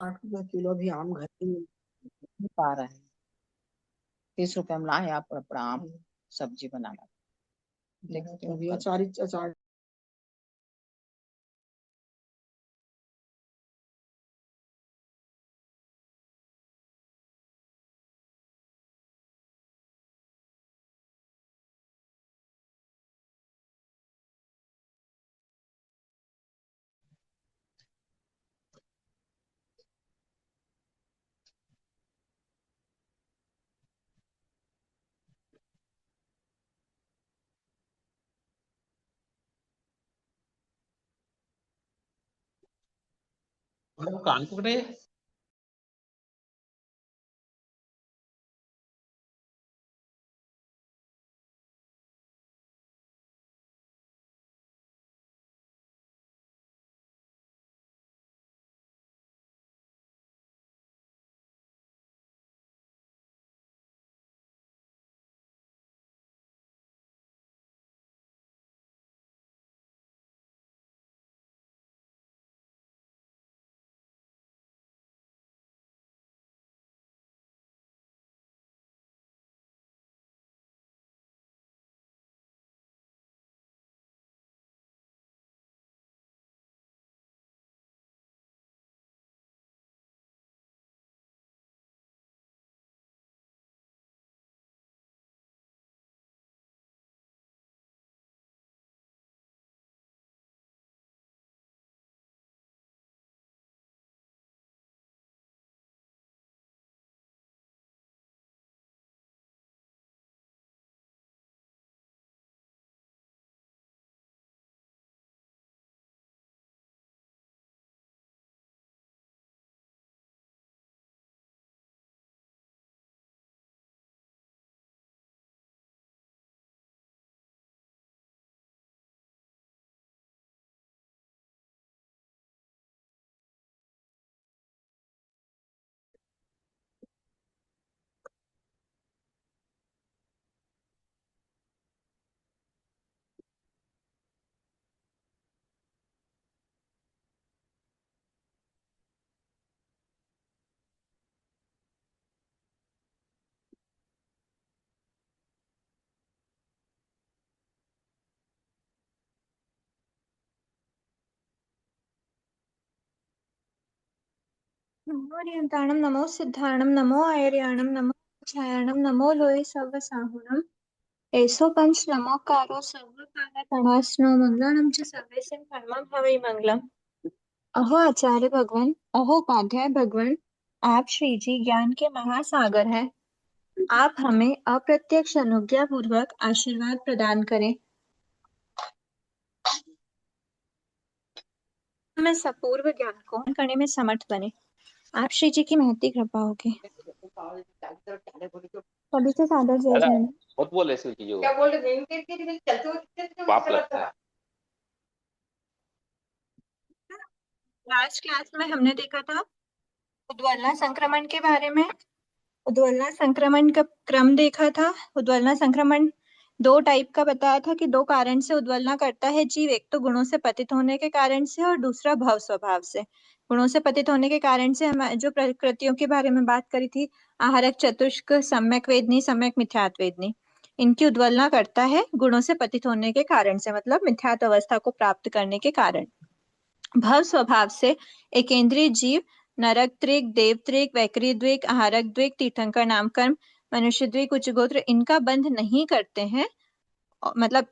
8 रुपए किलो भी आम घर ही नहीं पा रहे हैं। 30 रुपए में लाए आप अपना आम सब्जी बनाना। देखते हो अभी अचार कान पकड़े। नमो अरिहन्ताणं नमो सिद्धाणं नमो आयर्याणं नमो छायाणं नमो लोये सर्वसाहुणं एसो पंच नमोकारो सर्वकालकणास्नो मंगलम च सर्वेषां परमं हवै मंगलम। अहो आचार्य भगवान, अहो उपाध्याय भगवान, आप श्री जी ज्ञान के महासागर हैं। आप हमें अप्रत्यक्ष अनुज्ञा पूर्वक आशीर्वाद प्रदान करें। हमें सपूर्व ज्ञान को करने में समर्थ बने। आप श्री जी की महती कृपा होगी। सभी से सादर जय जय। बहुत बोल ऐसी चीजों क्या बोल रहे पाप लगता है। लास्ट क्लास में हमने देखा था उद्वलना संक्रमण के बारे में। उद्वलना संक्रमण का क्रम देखा था। उद्वलना संक्रमण दो टाइप का बताया था कि दो कारण से उद्वलना करता है जीव। एक तो गुणों से पतित होने के कारण से और दूसरा भव स्वभाव से। गुणों से पतित होने के कारण से हम जो प्रकृतियों के बारे में बात करी थी, आहारक चतुष्क, सम्यक वेदनी, सम्यक मिथ्यात्व वेदनी, इनकी उद्वलना करता है गुणों से पतित होने के कारण से, मतलब मिथ्यात्व अवस्था को प्राप्त करने के कारण। भव स्वभाव से एकेंद्रीय जीव नरक द्विक, देव द्विक, वैकरी द्विक, आहारक द्विक, तीर्थंकर नामकर्म, मनुष्य द्विक, उच्च गोत्र इनका बंध नहीं करते हैं। मतलब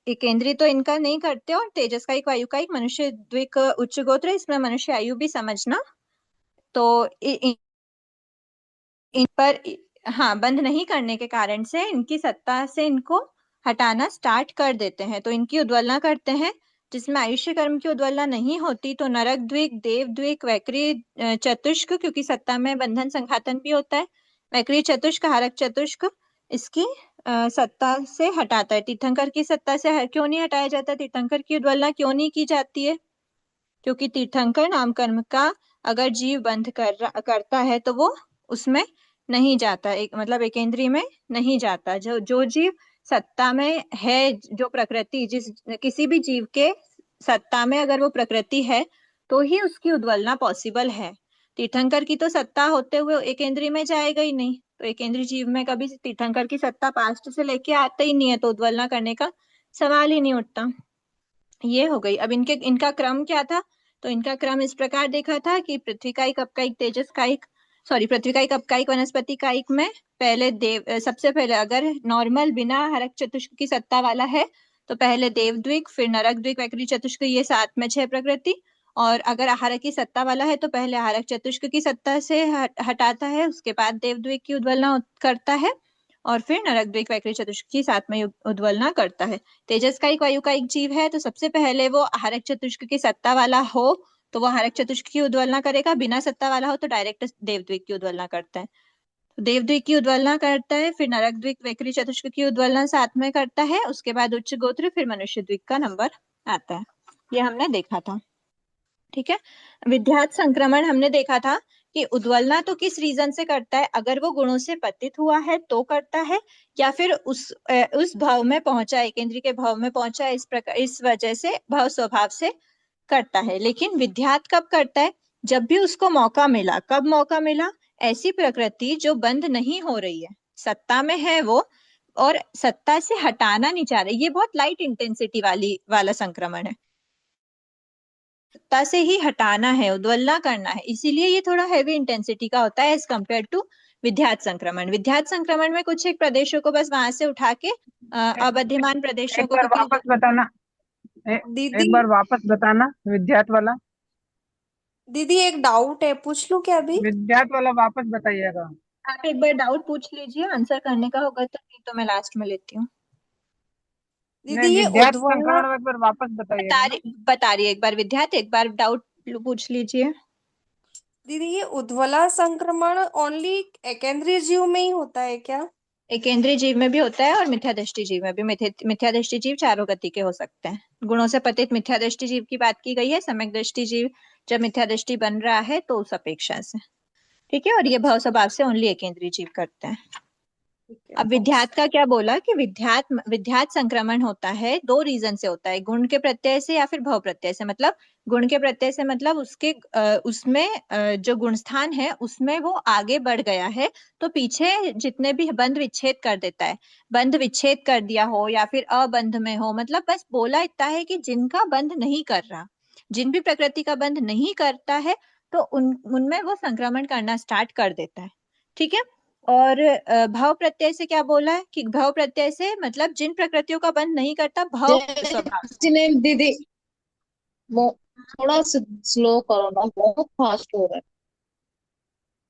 एकेंद्रीय तो इनका नहीं करते, और तेजस का एक, वायु का एक, मनुष्य द्विक उच्च गोत्र, इसमें मनुष्य आयु भी समझना। तो इन पर हाँ, बंध नहीं करने के कारण से इनकी सत्ता से इनको हटाना स्टार्ट कर देते हैं, तो इनकी उद्वलना करते हैं। जिसमें आयुष्य कर्म की उद्वलना नहीं होती तो नरक द्विक, देव द्विक, वैकरी चतुष्क, क्योंकि सत्ता में बंधन संघातन भी होता है, वैकरी चतुष्क, हारक चतुष्क इसकी सत्ता से हटाता है। तीर्थंकर की सत्ता से क्यों नहीं हटाया जाता? तीर्थंकर की उद्वलना क्यों नहीं की जाती है? क्योंकि तीर्थंकर नाम कर्म का अगर जीव बंध करता है तो वो उसमें नहीं जाता, एक मतलब एकेंद्रीय में नहीं जाता। जो जीव सत्ता में है, जो प्रकृति जिस किसी भी जीव के सत्ता में अगर वो प्रकृति है तो ही उसकी उद्वलना पॉसिबल है। तीर्थंकर की तो सत्ता होते हुए एकेंद्रीय में जाएगा ही नहीं, तो एकेंद्रीय जीव में कभी तीर्थंकर की सत्ता पास्ट से लेके आते ही नहीं है, तो उद्वलना करने का सवाल ही नहीं उठता। ये हो गई। अब इनका क्रम क्या था, तो इनका क्रम इस प्रकार देखा था कि पृथ्वी कायिक, अपकायिक, तेजस कायिक, सॉरी पृथ्वी कायिक, अपकायिक, वनस्पति कायिक में पहले सबसे पहले अगर नॉर्मल बिना हरक चतुष्क की सत्ता वाला है तो पहले देवद्विक, फिर नरक द्विक, वैकृत चतुष्क, ये सात में 6 प्रकृति। और अगर आहारक की सत्ता वाला है तो पहले आहारक चतुष्क की सत्ता से हटाता है, उसके बाद देवद्विक की उद्वलना करता है, और फिर नरक द्विक, वैकृत चतुष्क की साथ में उद्वलना करता है। तेजस कायिक, वायु कायिक जीव है तो सबसे पहले वो आहारक चतुष्क की सत्ता वाला हो तो वो आहारक चतुष्क की उद्वलना करेगा, बिना सत्ता वाला हो तो डायरेक्ट देवद्विक की उद्वलना करता है। देवद्विक की उद्वलना करता है, फिर नरक द्विक, वैकृत चतुष्क की उद्वलना साथ में करता है, उसके बाद उच्च गोत्र, फिर मनुष्य द्विक का नंबर आता है। ये हमने देखा था। ठीक है। विद्यात संक्रमण हमने देखा था कि उद्वलना तो किस रीजन से करता है, अगर वो गुणों से पतित हुआ है तो करता है, या फिर उस भाव में पहुंचा, एकेंद्रीय के भाव में पहुंचा, इस प्रकार इस वजह से भाव स्वभाव से करता है। लेकिन विद्यात कब करता है, जब भी उसको मौका मिला। कब मौका मिला, ऐसी प्रकृति जो बंद नहीं हो रही है, सत्ता में है वो और सत्ता से हटाना नहीं चाह रही, ये बहुत लाइट इंटेंसिटी वाला संक्रमण है, सत्ता से ही हटाना है, उद्वलना करना है, इसीलिए ये थोड़ा हैवी इंटेंसिटी का होता है एज कम्पेयर टू विद्यात संक्रमण। विद्यात संक्रमण में कुछ एक प्रदेशों को बस वहां से उठा के अबध्यमान प्रदेशों एक को, बार क्योंकि वापस बताना। दीदी एक बार वापस बताना विद्यात वाला। दीदी एक डाउट है, पूछ लूं क्या अभी? विद्यात वाला वापस बताइएगा। आप एक बार डाउट पूछ लीजिए, आंसर करने का होगा तो, नहीं तो मैं लास्ट में लेती हूँ। दीदी नहीं, ये विद्यात उद्वलना संक्रमण में एक बार वापस बताइएगा ना। बता रही है, एक बार विद्यात, एक बार डाउट पूछ लीजिए। दीदी ये उद्वला संक्रमण ओनली एकेंद्रीय जीव में ही होता है क्या? एकेंद्रीय जीव में भी होता है और मिथ्यादृष्टि जीव में भी। मिथ्यादृष्टि जीव चारों गति के हो सकते हैं। गुणों से पतित मिथ्यादृष्टि जीव की बात की गई है, सम्यक दृष्टि जीव जब मिथ्यादृष्टि बन रहा है तो उस अपेक्षा से। ठीक है। और ये भाव स्वभाव से ओनली एकेंद्रीय जीव करते हैं। अब विद्यात का क्या बोला कि विद्यात संक्रमण होता है, दो रीजन से होता है, गुण के प्रत्यय से या फिर भाव प्रत्यय से। मतलब गुण के प्रत्यय से मतलब उसके उसमें जो गुण स्थान है उसमें वो आगे बढ़ गया है तो पीछे जितने भी बंध विच्छेद कर देता है। बंध विच्छेद कर दिया हो या फिर अबंध में हो, मतलब बस बोला इतना है कि जिनका बंध नहीं कर रहा, जिन भी प्रकृति का बंध नहीं करता है तो उनमें वो संक्रमण करना स्टार्ट कर देता है। ठीक है। और भाव प्रत्यय से क्या बोला है कि भाव प्रत्यय से मतलब जिन प्रकृतियों का बंध नहीं करता भाव स्वभाव से। दीदी वो थोड़ा स्लो करो ना, बहुत फास्ट हो रहा है।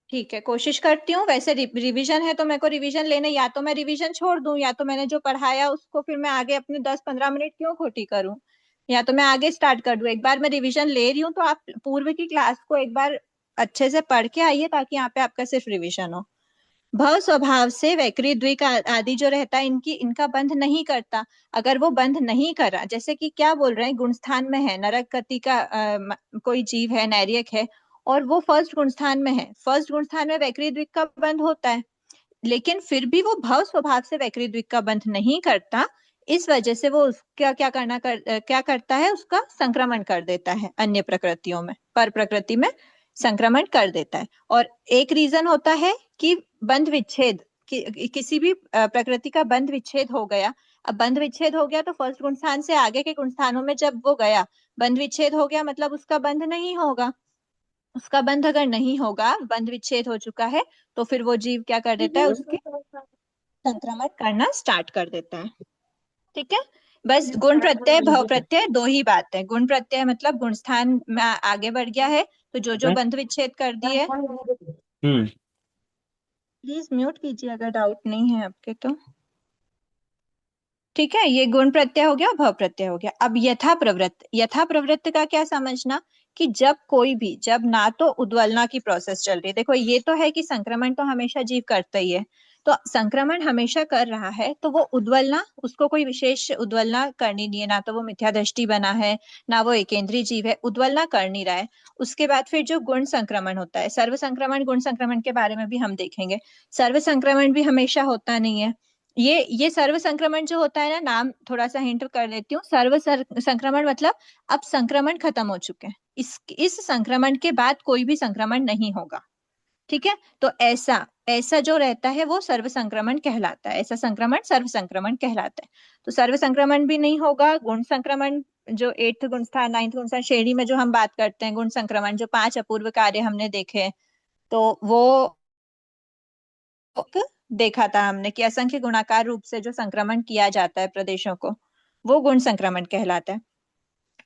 ठीक है, कोशिश करती हूँ। वैसे रिवीजन है तो मेरे को रिवीजन लेने, या तो मैं रिवीजन छोड़ दूं या तो मैंने जो पढ़ाया उसको फिर मैं आगे अपने 10-15 मिनट क्यों खोटी करूं, या तो मैं आगे स्टार्ट कर दूं। एक बार मैं रिवीजन ले रही हूँ तो आप पूर्व की क्लास को एक बार अच्छे से पढ़ के आइए ताकि यहाँ पे आपका सिर्फ रिवीजन हो। भव स्वभाव से वैकृत द्विक आदि जो रहता है इनका बंध नहीं करता। अगर वो बंध नहीं कर रहा, जैसे कि क्या बोल रहे हैं, गुण स्थान में है, नरक गति का कोई जीव है, नैरियक है, और वो फर्स्ट गुण स्थान में है। फर्स्ट गुण स्थान में वैकृत द्विक का बंध होता है, लेकिन फिर भी वो भव स्वभाव से वैकृत द्विक का बंध नहीं करता। इस वजह से वो क्या करता है, उसका संक्रमण कर देता है अन्य प्रकृतियों में, पर प्रकृति में संक्रमण कर देता है। और एक रीजन होता है कि बंध विच्छेद, किसी भी प्रकृति का बंध विच्छेद हो गया। अब बंध विच्छेद हो गया तो फर्स्ट गुण स्थान से आगे के गुण स्थानों में जब वो गया, बंध विच्छेद हो गया, मतलब उसका बंध नहीं होगा। उसका बंध अगर नहीं होगा, बंध विच्छेद हो चुका है, तो फिर वो जीव क्या कर देता है, उसके संक्रमण करना स्टार्ट कर देता है। ठीक है। बस गुण प्रत्यय भाव प्रत्यय दो ही बात है। गुण प्रत्यय मतलब गुण स्थान में आगे बढ़ गया है तो जो बंध विच्छेद कर दिए। प्लीज म्यूट कीजिए अगर डाउट नहीं है आपके तो। ठीक है, ये गुण प्रत्यय हो गया, भाव प्रत्यय हो गया। अब यथा प्रवृत्त, यथा प्रवृत्त का क्या समझना कि जब कोई भी, जब ना तो उद्वलना की प्रोसेस चल रही है, देखो ये तो है कि संक्रमण तो हमेशा जीव करता ही है, तो संक्रमण हमेशा कर रहा है तो वो उद्वलना, उसको कोई विशेष उद्वलना करनी नहीं है, ना तो वो मिथ्यादृष्टि बना है, ना वो एकेंद्रीय जीव है, उद्वलना कर नहीं रहा है। उसके बाद फिर जो गुण संक्रमण होता है, सर्व संक्रमण, गुण संक्रमण के बारे में भी हम देखेंगे। सर्व संक्रमण भी हमेशा होता नहीं है, ये सर्व संक्रमण जो होता है ना, नाम थोड़ा सा हिंट कर देती हूँ। सर्व संक्रमण मतलब अब संक्रमण खत्म हो चुके हैं, इस संक्रमण के बाद कोई भी संक्रमण नहीं होगा। ठीक है, तो ऐसा ऐसा जो रहता है वो सर्व संक्रमण कहलाता है, ऐसा संक्रमण सर्व संक्रमण कहलाता है। तो सर्व संक्रमण भी नहीं होगा। गुण संक्रमण जो 8th गुण स्थान 9th गुण स्थान श्रेणी में जो हम बात करते हैं, गुण संक्रमण जो 5 अपूर्व कार्य हमने देखे, तो वो देखा था हमने कि असंख्य गुणाकार रूप से जो संक्रमण किया जाता है प्रदेशों को, वो गुण संक्रमण कहलाता है।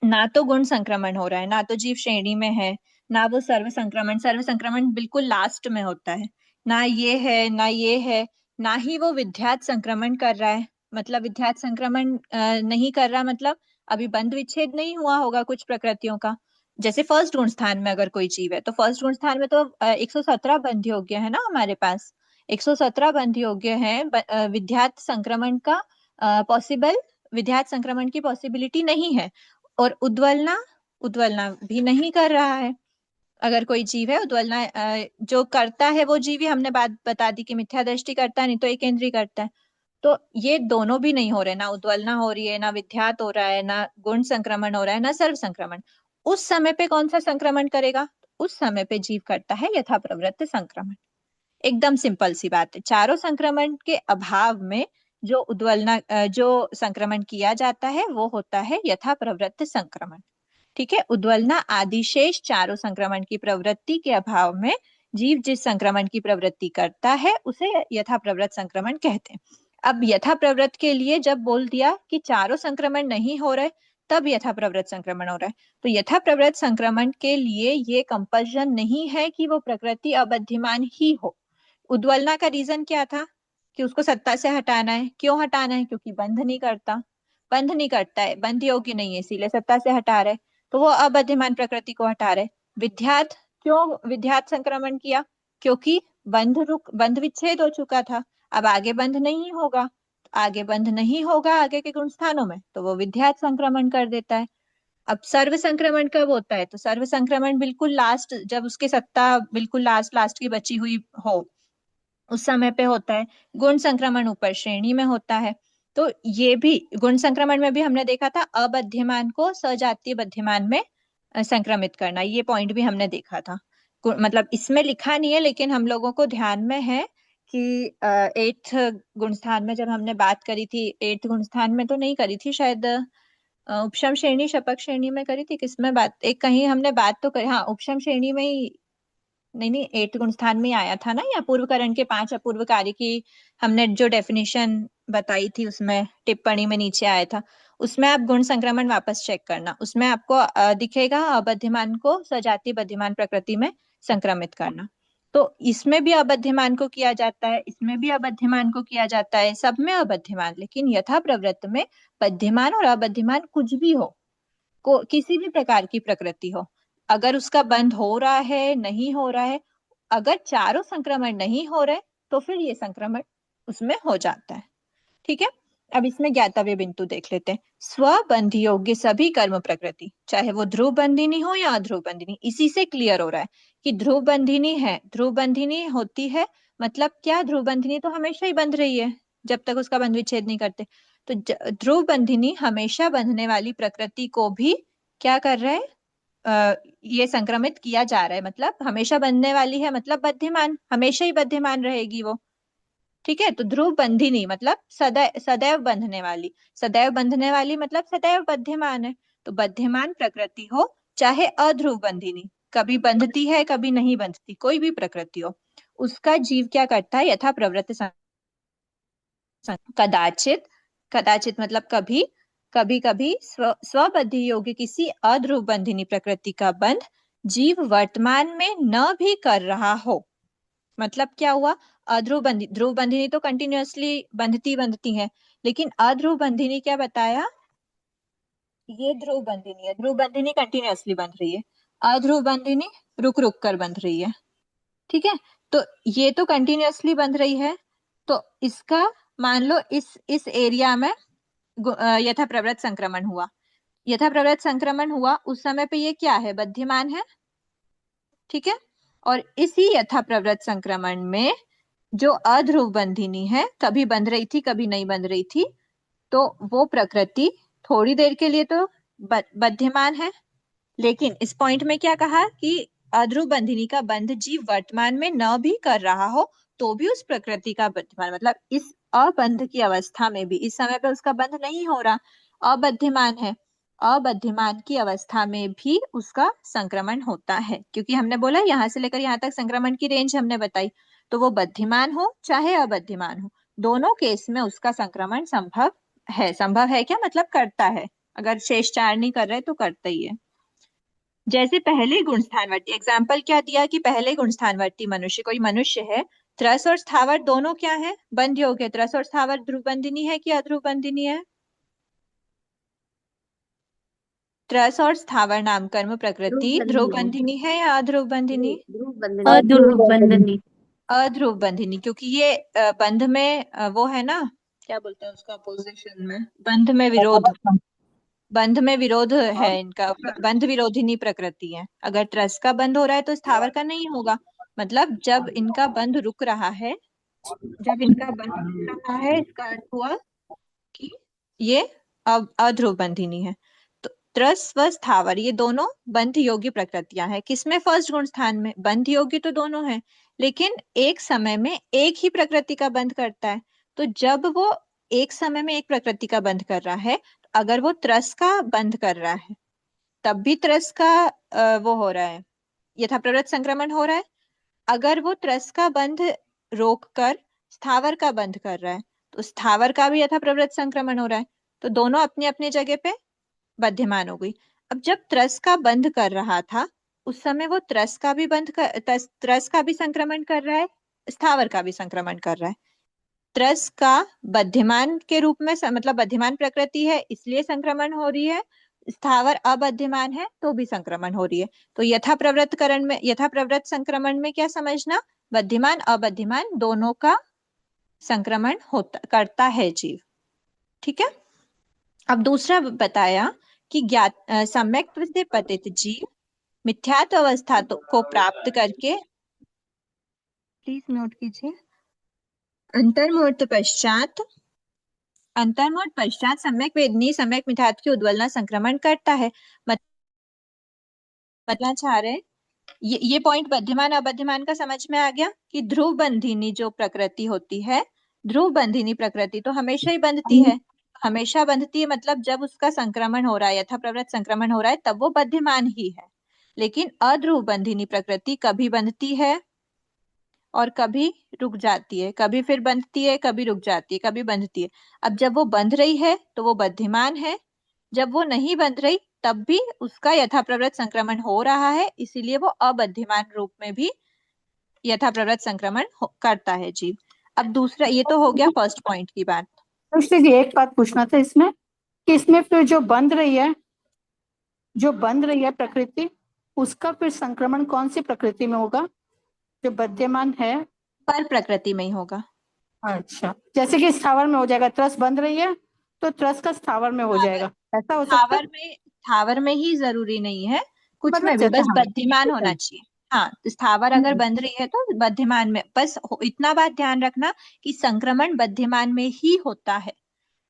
ना तो गुण संक्रमण हो रहा है, ना तो जीव श्रेणी में है, ना वो सर्व संक्रमण बिल्कुल लास्ट में होता है, ना ये है ना ये है, ना ही वो विध्यात संक्रमण कर रहा है। मतलब विध्यात संक्रमण नहीं कर रहा, मतलब अभी बंध विच्छेद नहीं हुआ होगा कुछ प्रकृतियों का। जैसे फर्स्ट गुण स्थान में अगर कोई जीव है, तो फर्स्ट गुण स्थान में तो 117 बंध योग्य है ना हमारे पास, 117 बंध योग्य है। विध्यात संक्रमण का पॉसिबल विध्यात संक्रमण की पॉसिबिलिटी नहीं है। और उद्वलना उद्वलना भी नहीं कर रहा है। अगर कोई जीव है उद्वलना जो करता है वो जीव ही हमने बात बता दी कि मिथ्या दृष्टि करता है, नहीं तो एकेंद्री करता है। तो ये दोनों भी नहीं हो रहे, ना उद्वलना हो रही है, ना विध्यात हो रहा है, ना गुण संक्रमण हो रहा है, ना सर्व संक्रमण। उस समय पे कौन सा संक्रमण करेगा? उस समय पे जीव करता है यथा प्रवृत्त संक्रमण। एकदम सिंपल सी बात है। चारों संक्रमण के अभाव में जो जो संक्रमण किया जाता है वो होता है यथा प्रवृत्त संक्रमण। ठीक है, उद्वलना आदि शेष चारों संक्रमण की प्रवृत्ति के अभाव में जीव जिस संक्रमण की प्रवृत्ति करता है उसे यथा प्रवृत्त संक्रमण कहते हैं। अब यथा प्रवृत्त के लिए जब बोल दिया कि चारों संक्रमण नहीं हो रहे, तब यथा प्रवृत्त संक्रमण हो रहा है। तो यथा प्रवृत्त संक्रमण के लिए ये कंपल्शन नहीं है कि वो प्रकृति अबध्यमान ही हो। उद्वलना का रीजन क्या था कि उसको सत्ता से हटाना है। क्यों हटाना है? क्योंकि बंध नहीं करता, बंध नहीं करता है, बंध योग्य नहीं है, इसीलिए सत्ता से हटा रहे। तो वो अबध्यमान प्रकृति को हटा रहे। विध्यात, क्यों विध्यात संक्रमण किया? क्योंकि बंध विच्छेद हो चुका था, अब आगे बंध नहीं होगा, आगे बंध नहीं होगा आगे के गुण स्थानों में, तो वो विध्यात संक्रमण कर देता है। अब सर्व संक्रमण कब होता है? तो सर्व संक्रमण बिल्कुल लास्ट, जब उसकी सत्ता बिल्कुल लास्ट लास्ट की बची हुई हो, उस समय पे होता है। गुण संक्रमण ऊपर श्रेणी में होता है। तो ये भी गुण संक्रमण में भी हमने देखा था अबध्यमान को सजातीय बध्यमान में संक्रमित करना, ये पॉइंट भी हमने देखा था। मतलब इसमें लिखा नहीं है लेकिन हम लोगों को ध्यान में है कि 8th गुण स्थान में जब हमने बात करी थी, 8th गुण स्थान में तो नहीं करी थी शायद, उपशम श्रेणी शपक श्रेणी में करी थी, किसमें बात, एक कहीं हमने बात तो करी, हाँ उपशम श्रेणी में ही, नहीं 8th गुण स्थान में आया था ना, या पूर्व करण के 5 अपूर्व कार्य की हमने जो डेफिनेशन बताई थी उसमें टिप्पणी में नीचे आया था। उसमें आप गुण संक्रमण वापस चेक करना, उसमें आपको दिखेगा अबध्यमान को सजातीय बध्यमान प्रकृति में संक्रमित करना। तो इसमें भी अबध्यमान को किया जाता है, इसमें भी अबध्यमान को किया जाता है, सब में अबध्यमान, लेकिन यथा प्रवृत्त में बध्यमान और अबध्यमान कुछ भी हो, किसी भी प्रकार की प्रकृति हो, अगर उसका बंध हो रहा है नहीं हो रहा है, अगर चारों संक्रमण नहीं हो रहे तो फिर ये संक्रमण उसमें हो जाता है। ठीक है, अब इसमें ज्ञातव्य बिंदु देख लेते हैं। स्वबंधी योग्य सभी कर्म प्रकृति, चाहे वो ध्रुव बंधिनी हो या अध्रुव बंधिनी, इसी से क्लियर हो रहा है कि ध्रुव बंधिनी है, ध्रुव बंधिनी होती है, मतलब क्या, ध्रुव बंधिनी तो हमेशा ही बंध रही है जब तक उसका बंध विच्छेद नहीं करते। तो ध्रुव बंधिनी हमेशा बंधने वाली प्रकृति को भी क्या कर रहा है, ये संक्रमित किया जा रहा है। मतलब हमेशा बंधने वाली है, मतलब बध्यमान, हमेशा ही बध्यमान रहेगी वो। ठीक है, तो ध्रुव बंधिनी मतलब सदैव सदैव बंधने वाली, सदैव बंधने वाली मतलब सदैव बध्यमान है। तो बध्यमान प्रकृति हो चाहे अध्रुव बंधिनी, कभी बंधती है कभी नहीं बंधती, कोई भी प्रकृति हो, उसका जीव क्या करता है, यथा प्रवृत्त कदाचित, कदाचित मतलब कभी, कभी कभी स्वबद्धि योग्य किसी अध्रुव बंधिनी प्रकृति का बंध जीव वर्तमान में न भी कर रहा हो। मतलब क्या हुआ, अध्रुव बंधिनी, ध्रुव बंधिनी तो कंटिन्यूअसली बंधती है, लेकिन अध्रुव बंधिनी क्या बताया, ये ध्रुव बंधिनी है, ध्रुव बंधिनी कंटिन्यूअसली बंध रही है, अध्रुव बंधिनी रुक रुक कर बंध रही है। ठीक है, तो ये तो कंटिन्यूअसली बंध रही है, तो इसका मान लो इस एरिया में यथा प्रवृत्त संक्रमण हुआ, यथा प्रवृत्त संक्रमण हुआ, उस समय पे ये क्या है, बध्यमान है। ठीक है, और इसी यथा प्रवृत्त संक्रमण में जो अध्रुव बंधिनी है, कभी बंध रही थी कभी नहीं बंध रही थी, तो वो प्रकृति थोड़ी देर के लिए तो बध्यमान है। लेकिन इस पॉइंट में क्या कहा कि अध्रुव बंधिनी का बंध जीव वर्तमान में न भी कर रहा हो तो भी उस प्रकृति का बध्यमान, मतलब इस अबंध की अवस्था में भी, इस समय पे उसका बंध नहीं हो रहा, अबध्यमान है, अबध्यमान की अवस्था में भी उसका संक्रमण होता है। क्योंकि हमने बोला यहाँ से लेकर यहाँ तक संक्रमण की रेंज हमने बताई, तो वो बध्यमान हो चाहे अबध्यमान हो, दोनों केस में उसका संक्रमण संभव है। संभव है क्या मतलब करता है, अगर शेष चार नहीं कर रहे तो करता ही है। जैसे पहले गुण स्थानवर्ती, एग्जाम्पल क्या दिया कि पहले गुण स्थानवर्ती मनुष्य, कोई मनुष्य है, त्रस और स्थावर दोनों क्या है, बंध योग्य। त्रस और स्थावर ध्रुव बंधिनी है कि अध्रुव बंधिनी है? त्रस और स्थावर नाम कर्म प्रकृति ध्रुव बंधिनी है या अध्रुव बंधिनी? अध्रुव बंधनी। अध्रुव बंधिनी, क्योंकि ये बंध में वो है ना, क्या बोलते हैं उसका अपोजिशन में, बंध में विरोध, बंध में विरोध है इनका, बंध विरोधिनी प्रकृति है। अगर त्रस का बंध हो रहा है तो स्थावर का नहीं होगा। मतलब जब इनका बंध रुक रहा है, जब इनका बंध रुक रहा है, इसका अर्थ हुआ कि ये अब अध्रुव बंधिनी है। तो त्रस व स्थावर ये दोनों बंध योग्य प्रकृतियां हैं। किसमें? फर्स्ट गुण स्थान में। बंध योग्य तो दोनों है, लेकिन एक समय में एक ही प्रकृति का बंध करता है। तो जब वो एक समय में एक प्रकृति का बंध कर रहा है, अगर वो त्रस का बंध कर रहा है तब भी त्रस का वो हो रहा है, यथाप्रवृत्त संक्रमण हो रहा है। अगर वो त्रस का बंध रोक कर स्थावर का बंध कर रहा है तो स्थावर का भी यथाप्रवृत्त संक्रमण हो रहा है। तो दोनों अपनी अपनी जगह पे बध्यमान हो गई। अब जब त्रस का बंध कर रहा था उस समय वो त्रस का भी त्रस का भी संक्रमण कर रहा है, स्थावर का भी संक्रमण कर रहा है। त्रस का बध्यमान के रूप में मतलब बध्यमान प्रकृति है इसलिए संक्रमण हो रही है, स्थावर अबध्यमान है तो भी संक्रमण हो रही है। तो यथाप्रवृत्त संक्रमण में क्या समझना, बध्यमान अबध्यमान दोनों का संक्रमण करता है जीव। ठीक है। अब दूसरा बताया कि सम्यक से पतित जीव मिथ्यात्व अवस्था को प्राप्त करके, प्लीज नोट कीजिए, अंतर्मुहूर्त पश्चात सम्यक वेदनी सम्यक मिथ्यात्व की उद्वलना संक्रमण करता है। बताना चाह रहे ये पॉइंट बध्यमान अबध्यमान का समझ में आ गया कि ध्रुव बंधिनी जो प्रकृति होती है, ध्रुव बंधिनी प्रकृति तो हमेशा ही बंधती है, हमेशा बंधती है, मतलब जब उसका संक्रमण हो रहा है, यथाप्रवृत्त संक्रमण हो रहा है तब वो बध्यमान ही है। लेकिन अध्रुव बंधिनी प्रकृति कभी बंधती है और कभी रुक जाती है, कभी फिर बंधती है, कभी रुक जाती है, कभी बंधती है। अब जब वो बंध रही है तो वो बध्यमान है, जब वो नहीं बंध रही तब भी उसका यथाप्रवृत्त संक्रमण हो रहा है, इसीलिए वो अबध्यमान रूप में भी यथाप्रवृत्त संक्रमण करता है जीव। अब दूसरा, ये तो हो गया फर्स्ट पॉइंट की बात। तो जी एक बात पूछना था इसमें कि इसमें फिर जो बंध रही है प्रकृति, उसका फिर संक्रमण कौन सी प्रकृति में होगा? जो बध्यमान है पर प्रकृति में ही होगा। अच्छा, जैसे कि स्थावर में हो जाएगा, त्रस बंध रही है तो त्रस का स्थावर में हो जाएगा, ऐसा हो सकता है? स्थावर में ही जरूरी नहीं है, कुछ मतलब में भी, बस हाँ, बध्यमान होना चाहिए। हाँ, स्थावर अगर बंध रही है तो बध्यमान में, बस इतना बात ध्यान रखना कि संक्रमण बध्यमान में ही होता है।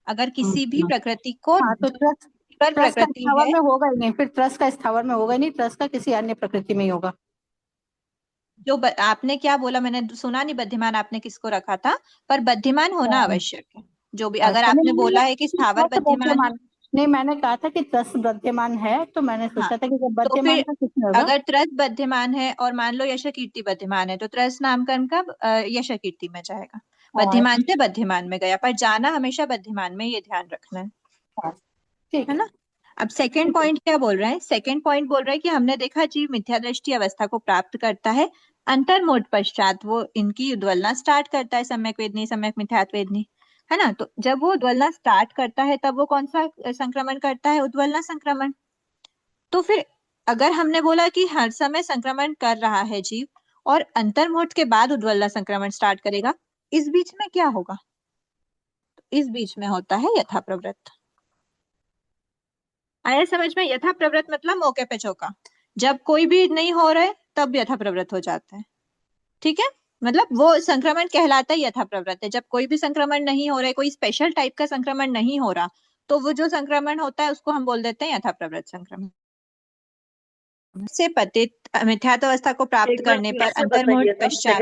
अगर किसी भी प्रकृति को हाँ, तो त्रस का प्रकृति स्थावर है, में होगा ही नहीं, फिर त्रस का स्थावर में होगा ही नहीं, त्रस का किसी अन्य प्रकृति में ही होगा। जो आपने क्या बोला, मैंने सुना नहीं बध्यमान आपने किसको रखा था, पर बध्यमान होना आवश्यक है। जो भी अगर अच्छा, आपने बोला है कि स्थावर बध्यमान है, नहीं, मैंने कहा था कि त्रस बध्यमान है तो मैंने हाँ, सोचा था कि जब तो बध्यमान फिर था किसमें होगा? अगर त्रस बध्यमान है और मान लो यश कीर्ति बध्यमान है तो त्रस नामकरण का यश कीर्ति में जाएगा, बध्यमान से बध्यमान में गया, पर जाना हमेशा बध्यमान में, ये ध्यान रखना है। ठीक है ना। अब सेकंड पॉइंट क्या बोल रहे हैं, सेकंड पॉइंट बोल रहा है कि हमने देखा जीव मिथ्या दृष्टि अवस्था को प्राप्त करता है, अंतर्मुहूर्त पश्चात वो इनकी उद्वलना स्टार्ट करता है, सम्यक वेदनी सम्यक मिथ्यात्व वेदनी, है ना। तो जब वो उद्वलना स्टार्ट करता है तब वो कौन सा संक्रमण करता है, उद्वलना संक्रमण। तो फिर अगर हमने बोला कि हर समय संक्रमण कर रहा है जीव और अंतर्मुहूर्त के बाद उद्वलना संक्रमण स्टार्ट करेगा, इस बीच में क्या होगा? इस बीच में होता है यथाप्रवृत्त। आया समझ में? यथा प्रवृत्त मतलब मौके पे चौका, जब कोई भी नहीं हो रहा है तब यथा प्रवृत्त हो जाता है। ठीक है, मतलब वो संक्रमण कहलाता ही यथा प्रवृत्त है। जब कोई भी संक्रमण नहीं हो रहा है, कोई स्पेशल टाइप का संक्रमण नहीं हो रहा, तो वो जो संक्रमण होता है उसको हम बोल देते हैं यथा प्रवृत्त संक्रमण। से पतित मिथ्यात्व अवस्था को प्राप्त करने पर अंतर्मुहूर्त पश्चात,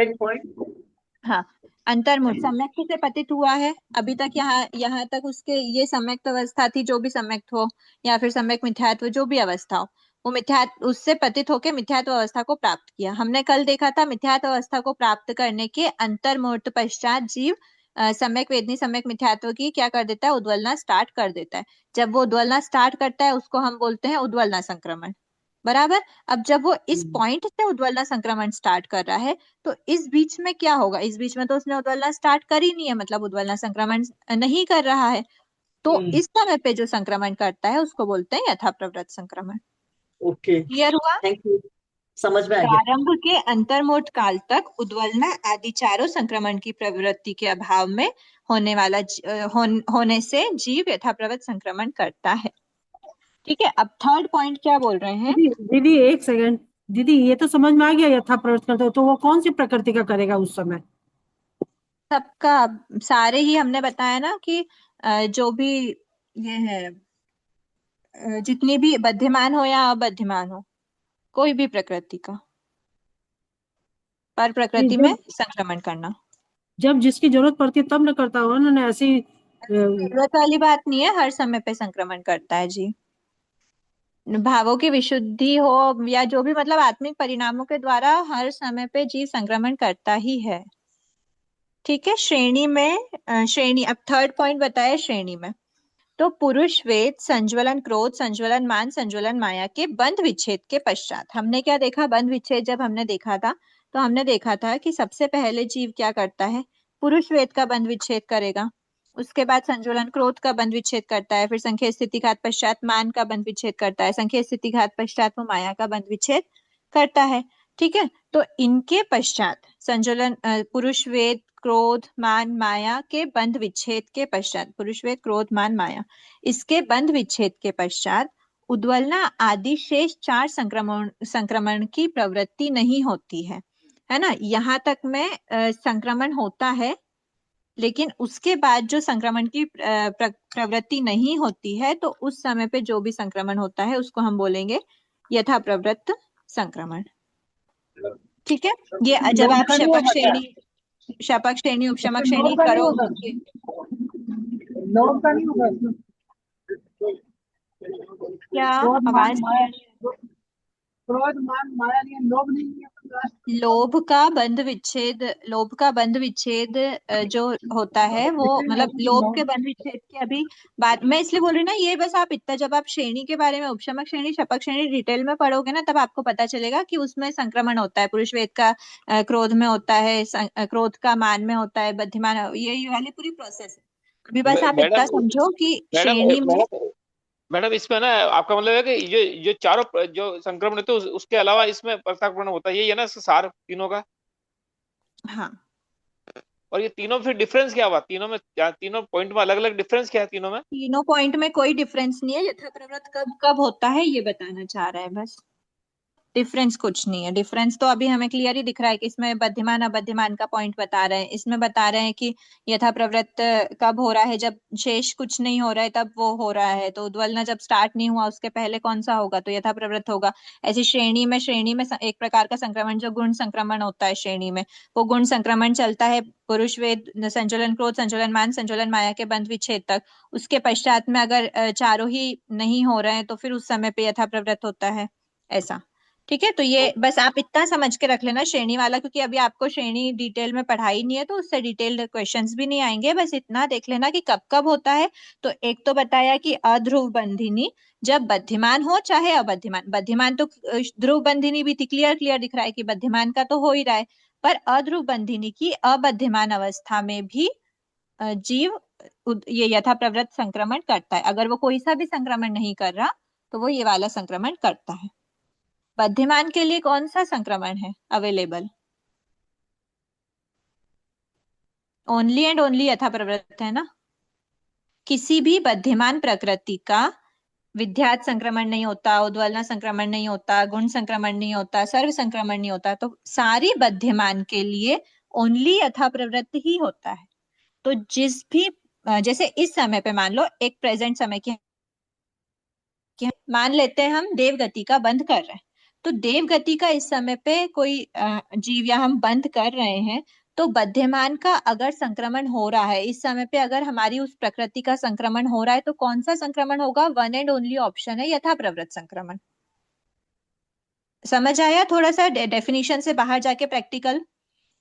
हाँ, अंतर्मुहूर्त सम्यक्त से पतित हुआ है, अभी तक यहाँ तक उसके ये सम्यक्त अवस्था थी, जो भी सम्यक्त हो या फिर सम्यक मिथ्यात्व, जो भी अवस्था हो, वो मिथ्यात्व उससे पतित होकर मिथ्यात्व अवस्था को प्राप्त किया। हमने कल देखा था मिथ्यात्व अवस्था को प्राप्त करने के अंतर्मुहूर्त पश्चात जीव सम्यक वेदनी सम्यक मिथ्यात्व की क्या कर देता है, उद्वलना स्टार्ट कर देता है। जब वो उद्वलना स्टार्ट करता है उसको हम बोलते हैं उद्वलना संक्रमण, बराबर। अब जब वो इस पॉइंट से उद्वलना संक्रमण स्टार्ट कर रहा है, तो इस बीच में क्या होगा, इस बीच में तो उसने उद्वलना स्टार्ट कर ही नहीं है, मतलब उद्वलना संक्रमण नहीं कर रहा है, तो इस समय पे जो संक्रमण करता है उसको बोलते हैं यथा प्रवृत्त संक्रमण। ओके, क्लियर हुआ? थैंक यू, समझ में आ गया। प्रारंभ के अंतर्मुहूर्त काल तक उद्वलना आदि चारों संक्रमण की प्रवृत्ति के अभाव में होने वाला होने से जीव यथा प्रवृत्त संक्रमण करता है। ठीक है, अब थर्ड पॉइंट क्या बोल रहे हैं? दीदी एक सेकंड, दीदी ये तो समझ में आ गया यथा प्रवृत्त करते हो, तो वो कौन सी प्रकृति का करेगा उस समय? सबका, सारे ही हमने बताया ना कि जो भी ये है, जितनी भी बद्धमान हो या अबद्धमान हो, कोई भी प्रकृति का, पर प्रकृति में संक्रमण करना। जब जिसकी जरूरत पड़ती है तब न करता हो, उन्होंने ऐसी जरूरत वाली बात नहीं है, हर समय पे संक्रमण करता है जी। भावों की विशुद्धि हो या जो भी, मतलब आत्मिक परिणामों के द्वारा हर समय पे जीव संक्रमण करता ही है। ठीक है, श्रेणी में श्रेणी, अब थर्ड पॉइंट बताया श्रेणी में, तो पुरुष वेद संज्वलन क्रोध संज्वलन मान संज्वलन माया के बंध विच्छेद के पश्चात हमने क्या देखा, बंध विच्छेद जब हमने देखा था तो हमने देखा था कि सबसे पहले जीव क्या करता है, पुरुष वेद का बंध विच्छेद करेगा, उसके बाद संज्वलन क्रोध का बंध विच्छेद करता है, फिर संख्या स्थिति घात पश्चात मान का बंध विच्छेद करता है, संख्या स्थिति घात पश्चात वो माया का बंध विच्छेद करता है। ठीक है, तो इनके पश्चात संज्वलन पुरुष वेद क्रोध मान माया के बंध विच्छेद के पश्चात, पुरुष वेद क्रोध मान माया, इसके बंध विच्छेद के पश्चात उद्वलना आदि शेष चार संक्रमण की प्रवृत्ति नहीं होती है ना। यहाँ तक में संक्रमण होता है, लेकिन उसके बाद जो संक्रमण की प्रवृत्ति नहीं होती है, तो उस समय पे जो भी संक्रमण होता है उसको हम बोलेंगे यथा प्रवृत्त संक्रमण। ठीक है, ये जब आप शपक श्रेणी उपशमक श्रेणी करोगे, लोभ का नहीं होगा, क्या आवाज, क्रोध मान माया नहीं, लोभ नहीं है, लोभ का बंध विच्छेद, लोभ का बंध विच्छेद जो होता है वो, मतलब लोभ के बंध विच्छेद की अभी बात मैं इसलिए बोल रही हूँ ना, ये बस आप इतना, जब आप श्रेणी के बारे में उपशमक श्रेणी शपक श्रेणी डिटेल में पढ़ोगे ना, तब आपको पता चलेगा कि उसमें संक्रमण होता है, पुरुष वेद का क्रोध में होता है, क्रोध का मान में होता है, बद्धिमान, ये वाली पूरी प्रोसेस है। अभी बस आप इतना समझो कि श्रेणी में, मैडम इसमें ना आपका मतलब है कि ये चारों जो संक्रमण थे उसके अलावा इसमें संक्रमण होता है, यही है ना सार तीनों का? हाँ। और ये तीनों फिर डिफरेंस क्या हुआ, तीनों में तीनों पॉइंट में अलग अलग डिफरेंस क्या है तीनों में? तीनों पॉइंट में कोई डिफरेंस नहीं है, यथा प्रवृत्त कब कब होता है ये बताना चाह रहा है, बस डिफरेंस कुछ नहीं है। डिफरेंस तो अभी हमें क्लियर ही दिख रहा है कि इसमें बद्धिमान अबद्धिमान का पॉइंट बता रहे हैं, इसमें बता रहे हैं कि यथा प्रवृत्त कब हो रहा है, जब शेष कुछ नहीं हो रहा है तब वो हो रहा है, तो उद्वलना जब स्टार्ट नहीं हुआ उसके पहले कौन सा होगा, तो यथा प्रवृत्त होगा। ऐसी श्रेणी में एक प्रकार का संक्रमण जो गुण संक्रमण होता है श्रेणी में, वो गुण संक्रमण चलता है पुरुष वेद संज्वलन क्रोध संज्वलन मान संज्वलन माया के बंध विच्छेद तक। उसके पश्चात में अगर चारों ही नहीं हो रहे हैं तो फिर उस समय पे यथा प्रवृत्त होता है, ऐसा। ठीक है, तो ये बस आप इतना समझ के रख लेना श्रेणी वाला, क्योंकि अभी आपको श्रेणी डिटेल में पढ़ाई नहीं है तो उससे डिटेल्ड क्वेश्चंस भी नहीं आएंगे, बस इतना देख लेना कि कब कब होता है। तो एक तो बताया कि अध्रुव बंधिनी जब बद्धिमान हो चाहे अबद्धिमान, बद्धिमान तो ध्रुव बंधिनी भी थी, क्लियर दिख रहा है कि बद्धिमान का तो हो ही रहा है, पर अध्रुव बंधिनी की अबद्धिमान अवस्था में भी जीव ये यथा प्रवृत्त संक्रमण करता है। अगर वो कोई सा भी संक्रमण नहीं कर रहा तो वो ये वाला संक्रमण करता है। बद्धिमान के लिए कौन सा संक्रमण है अवेलेबल? ओनली एंड ओनली यथा प्रवृत्त है ना। किसी भी बद्धिमान प्रकृति का विध्यात संक्रमण नहीं होता, उद्वलना संक्रमण नहीं होता, गुण संक्रमण नहीं होता, सर्व संक्रमण नहीं होता, तो सारी बद्धिमान के लिए ओनली यथा प्रवृत्त ही होता है। तो जिस भी जैसे इस समय पे मान लो एक प्रेजेंट समय की मान लेते हैं हम देव गति का बंद कर रहे हैं, तो देव गति का इस समय पे कोई जीव या हम बंद कर रहे हैं, तो बध्यमान का अगर संक्रमण हो रहा है इस समय पे, अगर हमारी उस प्रकृति का संक्रमण हो रहा है, तो कौन सा संक्रमण होगा? वन एंड ओनली ऑप्शन है यथा प्रवृत्त संक्रमण। समझ आया? थोड़ा सा डेफिनेशन से बाहर जाके प्रैक्टिकल,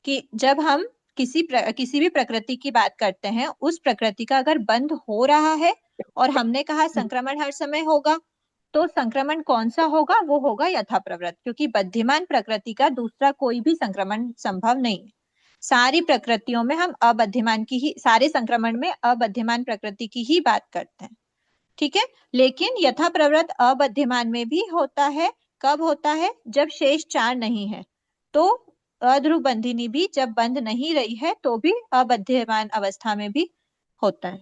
कि जब हम किसी भी प्रकृति की बात करते हैं, उस प्रकृति का अगर बंद हो रहा है और हमने कहा संक्रमण हर समय होगा, तो संक्रमण कौन सा होगा? वो होगा यथा प्रवृत्त, क्योंकि बध्यमान प्रकृति का दूसरा कोई भी संक्रमण संभव नहीं है। सारी प्रकृतियों में हम अबध्यमान की ही, सारे संक्रमण में अबध्यमान प्रकृति की ही बात करते हैं, ठीक है। लेकिन यथा प्रवृत्त अबध्यमान में भी होता है। कब होता है? जब शेष 4 नहीं है। तो अध्रुव बंधिनी भी जब बंध नहीं रही है तो भी अबध्यमान अवस्था में भी होता है,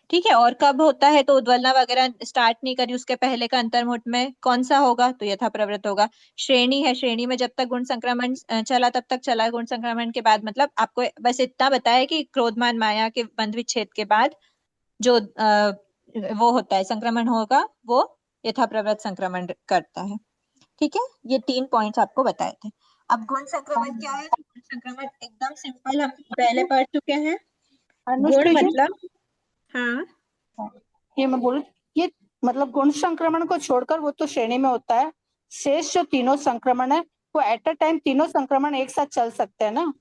ठीक है। और कब होता है? तो उद्वलना वगैरह स्टार्ट नहीं करी उसके पहले का अंतर्मुठ में कौन सा होगा? तो यथा प्रवृत्त होगा। श्रेणी है, श्रेणी में जब तक गुण संक्रमण चला तब तक चला, गुण संक्रमण के बाद मतलब आपको बस इतना बताया कि क्रोधमान माया के बंध विच्छेद के बाद जो वो होता है संक्रमण होगा, वो यथा प्रवृत्त संक्रमण करता है, ठीक है। ये 3 पॉइंट्स आपको बताए थे। अब गुण संक्रमण क्या है? तो गुण संक्रमण एकदम सिंपल, हम पहले पढ़ चुके हैं। गुण मतलब, हाँ ये मैं बोलूं, ये मतलब गुण संक्रमण को छोड़कर वो तो श्रेणी में होता है, शेष जो तीनों संक्रमण है वो एट अ टाइम तीनों संक्रमण एक साथ चल सकते हैं ना,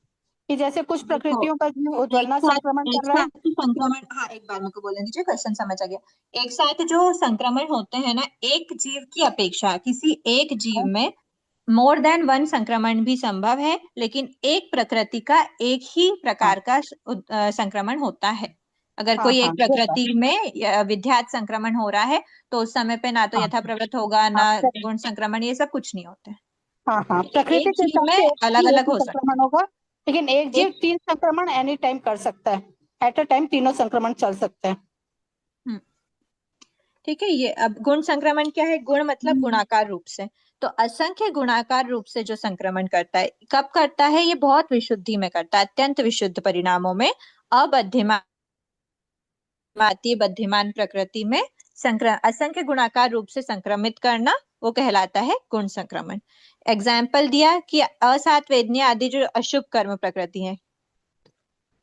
कि जैसे कुछ प्रकृतियों का उद्वलना संक्रमण कर रहा है। संक्रमण, हाँ एक बार मेरे को बोलने दीजिए, क्वेश्चन समझ आ गया। एक साथ जो संक्रमण होते हैं ना, एक जीव की अपेक्षा किसी एक जीव में मोर देन 1 संक्रमण भी संभव है, लेकिन एक प्रकृति का एक ही प्रकार का संक्रमण होता है। अगर कोई एक प्रकृति में विध्यात संक्रमण हो रहा है तो उस समय पे ना तो यथा प्रवृत्त होगा, ना गुण संक्रमण, ये सब कुछ नहीं होते। हाँ हाँ, प्रकृति के हिसाब से अलग अलग हो सकता संक्रमण होगा, लेकिन एक जीव 3 संक्रमण एनी टाइम कर सकता है, एट अ टाइम तीनों संक्रमण चल सकते हैं। ठीक है। ये अब गुण संक्रमण क्या है? गुण मतलब गुणाकार रूप से, तो असंख्य गुणाकार रूप से जो संक्रमण करता है, कब करता है? ये बहुत विशुद्धि में करता है, अत्यंत विशुद्ध परिणामों में, अबध्यमान बध्यमान प्रकृति में असंख्य गुणाकार रूप से संक्रमित करना, वो कहलाता है गुण संक्रमण। एग्जाम्पल दिया कि असात वेदनीय आदि जो अशुभ कर्म प्रकृति है,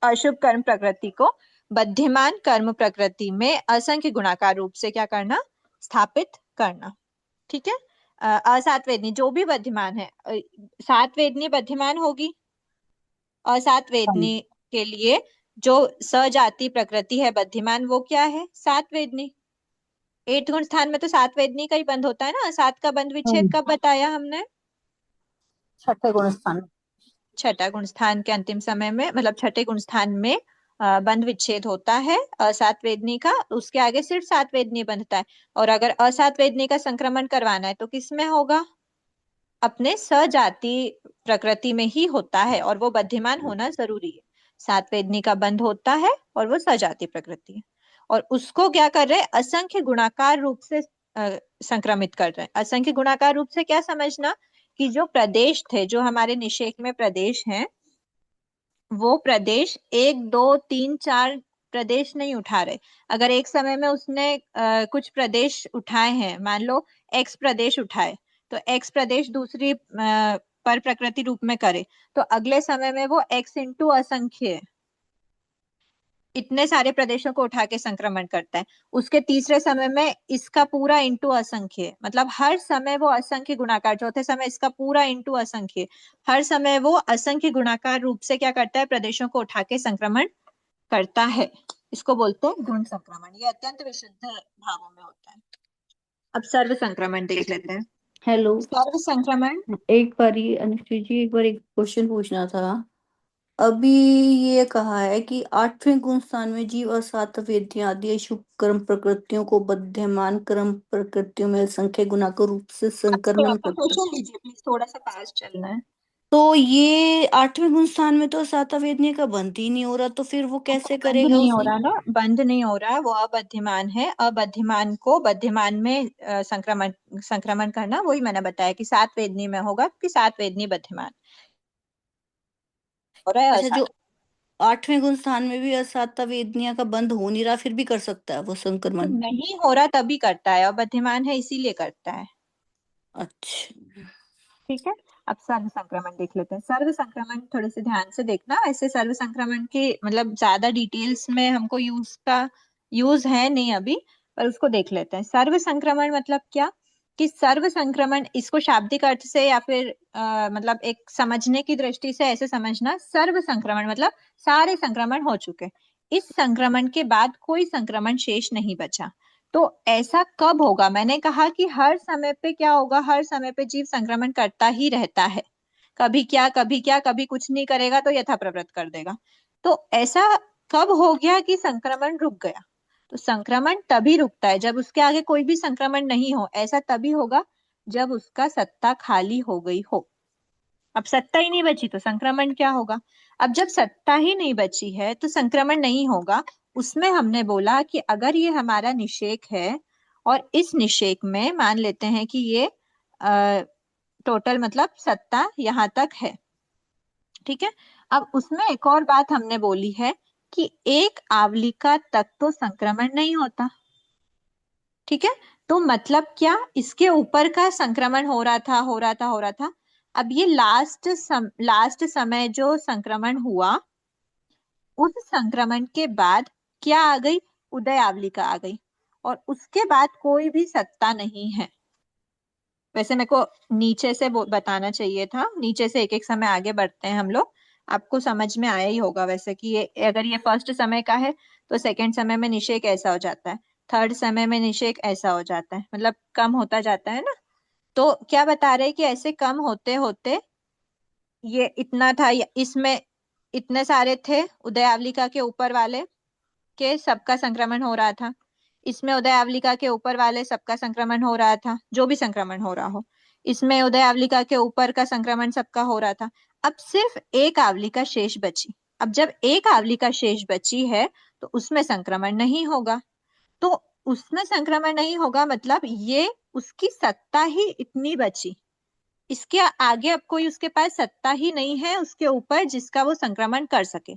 अशुभ कर्म प्रकृति को बध्यमान कर्म प्रकृति में असंख्य गुणाकार रूप से क्या करना? स्थापित करना, ठीक है। असात वेदनी जो भी बध्यमान है, सात वेदनी बध्यमान होगी। असात वेदनी के लिए जो सजाति प्रकृति है बध्यमान, वो क्या है? सात वेदनी। 8 गुण स्थान में तो सात वेदनी का ही बंध होता है ना। सात का बंध विच्छेद कब बताया हमने? छठे गुण स्थान, छठा गुण स्थान के अंतिम समय में, मतलब छठे गुण स्थान में बंध विच्छेद होता है असात वेदनी का। उसके आगे सिर्फ सात वेदनी बंधता है, और अगर असात वेदनी का संक्रमण करवाना है तो किसमें होगा? अपने सजाति प्रकृति में ही होता है, और वो बध्यमान होना जरूरी है। सात वेदनी का बंध होता है और वो सजाति प्रकृति है, और उसको क्या कर रहे हैं? असंख्य गुणाकार रूप से संक्रमित कर रहे हैं। असंख्य गुणाकार रूप से क्या समझना? कि जो प्रदेश थे, जो हमारे निषेक में प्रदेश हैं, वो प्रदेश 1 2 3 4 प्रदेश नहीं उठा रहे। अगर एक समय में उसने कुछ प्रदेश उठाए हैं, मान लो एक्स प्रदेश उठाए, तो एक्स प्रदेश दूसरी पर प्रकृति रूप में करे, तो अगले समय में वो एक्स इंटू असंख्य इतने सारे प्रदेशों को उठा के संक्रमण करता है। उसके तीसरे समय में इसका पूरा इंटू असंख्य, मतलब हर समय वो असंख्य गुणाकार, चौथे समय इसका पूरा इंटू असंख्य, हर समय वो असंख्य गुणाकार रूप से क्या करता है? प्रदेशों को उठा के संक्रमण करता है। इसको बोलते हैं गुण संक्रमण। ये अत्यंत विशुद्ध भावों में होता है। अब सर्व संक्रमण देख लेते हैं। हेलो, सर्व संक्रमण, एक बारी अनुश्री जी, एक बार एक क्वेश्चन पूछना था। अभी ये कहा है कि 8वें गुण स्थान में जीव असात वेद्य आदि अशुभ कर्म प्रकृतियों को बध्यमान कर्म प्रकृतियों में असंख्य गुणाकार रूप से संक्रमण करता है। क्वेश्चन लीजिए प्लीज, थोड़ा सा पास चलना है। तो ये 8वें गुण स्थान में तो असात वेदनीय का बंद ही नहीं हो रहा, तो फिर वो कैसे करेगा? नहीं हो रहा ना, बंद नहीं हो रहा, वो अबध्यमान है। अबध्यमान को बध्यमान में संक्रमण करना, वही मैंने बताया कि सात वेदनी में होगा, कि सात वेदनी बध्यमान। हो रहा है अच्छा, ऐसा। जो 8वें गुण स्थान में भी असाता वेदनिया का बंद हो नहीं रहा, फिर भी कर सकता है वो संक्रमण? नहीं हो रहा तभी करता है, और बुद्धिमान है इसीलिए करता है। अच्छा। ठीक है, अब सर्व संक्रमण देख लेते हैं। सर्व संक्रमण थोड़े से ध्यान से देखना, ऐसे सर्व संक्रमण के मतलब ज्यादा डिटेल्स में हमको यूज है नहीं अभी, पर उसको देख लेते हैं। सर्व संक्रमण मतलब क्या, कि सर्व संक्रमण, इसको शाब्दिक अर्थ से या फिर मतलब एक समझने की दृष्टि से ऐसे समझना, सर्व संक्रमण मतलब सारे संक्रमण हो चुके, इस संक्रमण के बाद कोई संक्रमण शेष नहीं बचा। तो ऐसा कब होगा, मैंने कहा कि हर समय पे क्या होगा, हर समय पे जीव संक्रमण करता ही रहता है, कभी क्या कभी क्या, कभी कुछ नहीं करेगा तो यथा प्रवृत्त कर देगा। तो ऐसा कब हो गया कि संक्रमण रुक गया, तो संक्रमण तभी रुकता है जब उसके आगे कोई भी संक्रमण नहीं हो, ऐसा तभी होगा जब उसका सत्ता खाली हो गई हो। अब सत्ता ही नहीं बची तो संक्रमण क्या होगा, अब जब सत्ता ही नहीं बची है तो संक्रमण नहीं होगा। उसमें हमने बोला कि अगर ये हमारा निषेक है और इस निषेक में मान लेते हैं कि ये टोटल मतलब सत्ता यहाँ तक है, ठीक है। अब उसमें एक और बात हमने बोली है कि एक आवलिका तक तो संक्रमण नहीं होता, ठीक है। तो मतलब क्या, इसके ऊपर का संक्रमण हो रहा था हो रहा था हो रहा था, अब ये लास्ट समय जो संक्रमण हुआ, उस संक्रमण के बाद क्या आ गई, उदय आवलिका आ गई, और उसके बाद कोई भी सत्ता नहीं है। वैसे मेरे को नीचे से बताना चाहिए था, नीचे से एक एक समय आगे बढ़ते हैं हम लोग, आपको समझ में आया ही होगा वैसे कि ये अगर ये फर्स्ट समय का है तो सेकंड समय में निषेक ऐसा हो जाता है, थर्ड समय में निषेक ऐसा हो जाता है, मतलब कम होता जाता है ना। तो क्या बता रहे हैं कि ऐसे कम होते होते ये इतना था, इसमें इतने सारे थे उदय आवलिका के ऊपर वाले के सबका संक्रमण हो रहा था, इसमें उदय आवलिका के ऊपर वाले सबका संक्रमण हो रहा था, जो भी संक्रमण हो रहा हो, इसमें उदय आवलिका के ऊपर का संक्रमण सबका हो रहा था। अब सिर्फ एक आवलिका शेष बची, अब जब एक आवलिका शेष बची है तो उसमें संक्रमण नहीं होगा, तो उसमें संक्रमण नहीं होगा मतलब ये उसकी सत्ता ही इतनी बची, इसके आगे अब कोई उसके पास सत्ता ही नहीं है उसके ऊपर जिसका वो संक्रमण कर सके।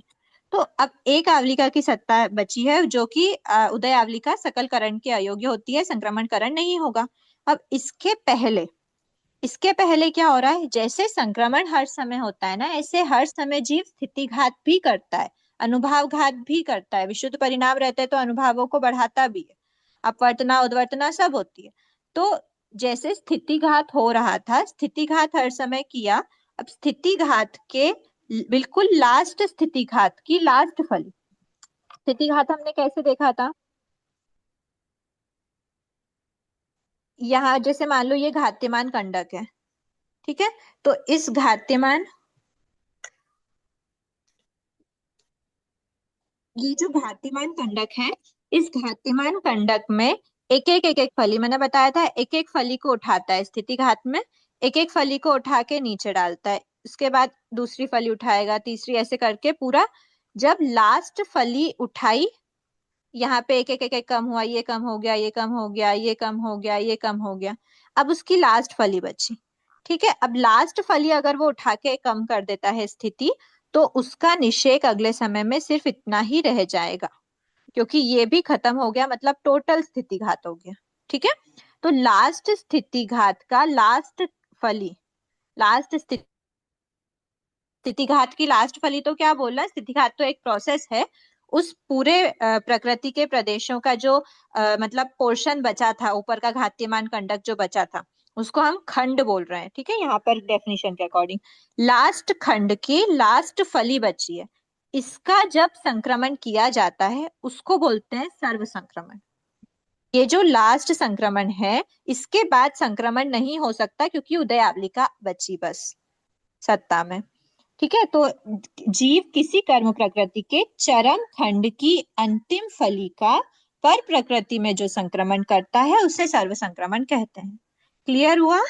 तो अब एक आवलिका की सत्ता बची है जो कि उदय आवलिका सकल करण के अयोग्य होती है, संक्रमण करण नहीं होगा। अब इसके पहले क्या हो रहा है, जैसे संक्रमण हर समय होता है ना, ऐसे हर समय जीव स्थिति घात भी करता है, अनुभाव घात भी करता है, विशुद्ध परिणाम रहते हैं तो अनुभावों को बढ़ाता भी है, अपवर्तना उद्वर्तना सब होती है। तो जैसे स्थिति घात हो रहा था, स्थिति घात हर समय किया, अब स्थिति घात के बिल्कुल लास्ट स्थिति घात की लास्ट फली, स्थिति घात हमने कैसे देखा था, यहाँ जैसे मान लो ये घात्यमान कंडक है, ठीक है, तो इस घात्यमान, ये जो घात्यमान कंडक है, इस घात्यमान कंडक में एक एक फली, मैंने बताया था एक एक फली को उठाता है स्थिति घात में, एक एक फली को उठा के नीचे डालता है, उसके बाद दूसरी फली उठाएगा, तीसरी, ऐसे करके पूरा, जब लास्ट फली उठाई, यहाँ पे एक एक कम हुआ, ये कम हो गया, ये कम हो गया, ये कम हो गया, ये कम हो गया, अब उसकी लास्ट फली बची, ठीक है। अब लास्ट फली अगर वो उठा के कम कर देता है स्थिति, तो उसका निषेक अगले समय में सिर्फ इतना ही रह जाएगा, क्योंकि ये भी खत्म हो गया, मतलब टोटल स्थिति घात हो गया, ठीक है। तो लास्ट स्थिति घात का लास्ट फली, लास्ट स्थिति घात की लास्ट फली तो क्या बोलना, स्थिति घात तो एक प्रोसेस है, उस पूरे प्रकृति के प्रदेशों का जो मतलब पोर्शन बचा था, ऊपर का घात्यमान कंडक जो बचा था, उसको हम खंड बोल रहे हैं, ठीक है, यहाँ पर डेफिनेशन के अकॉर्डिंग लास्ट खंड की लास्ट फली बची है, इसका जब संक्रमण किया जाता है उसको बोलते हैं सर्व संक्रमण। ये जो लास्ट संक्रमण है, इसके बाद संक्रमण नहीं हो सकता क्योंकि उदय आवलिका बची बस सत्ता में, ठीक है। तो जीव किसी कर्म प्रकृति के चरम खंड की अंतिम फली का पर प्रकृति में जो संक्रमण करता है उसे सर्व संक्रमण कहते हैं। क्लियर हुआ?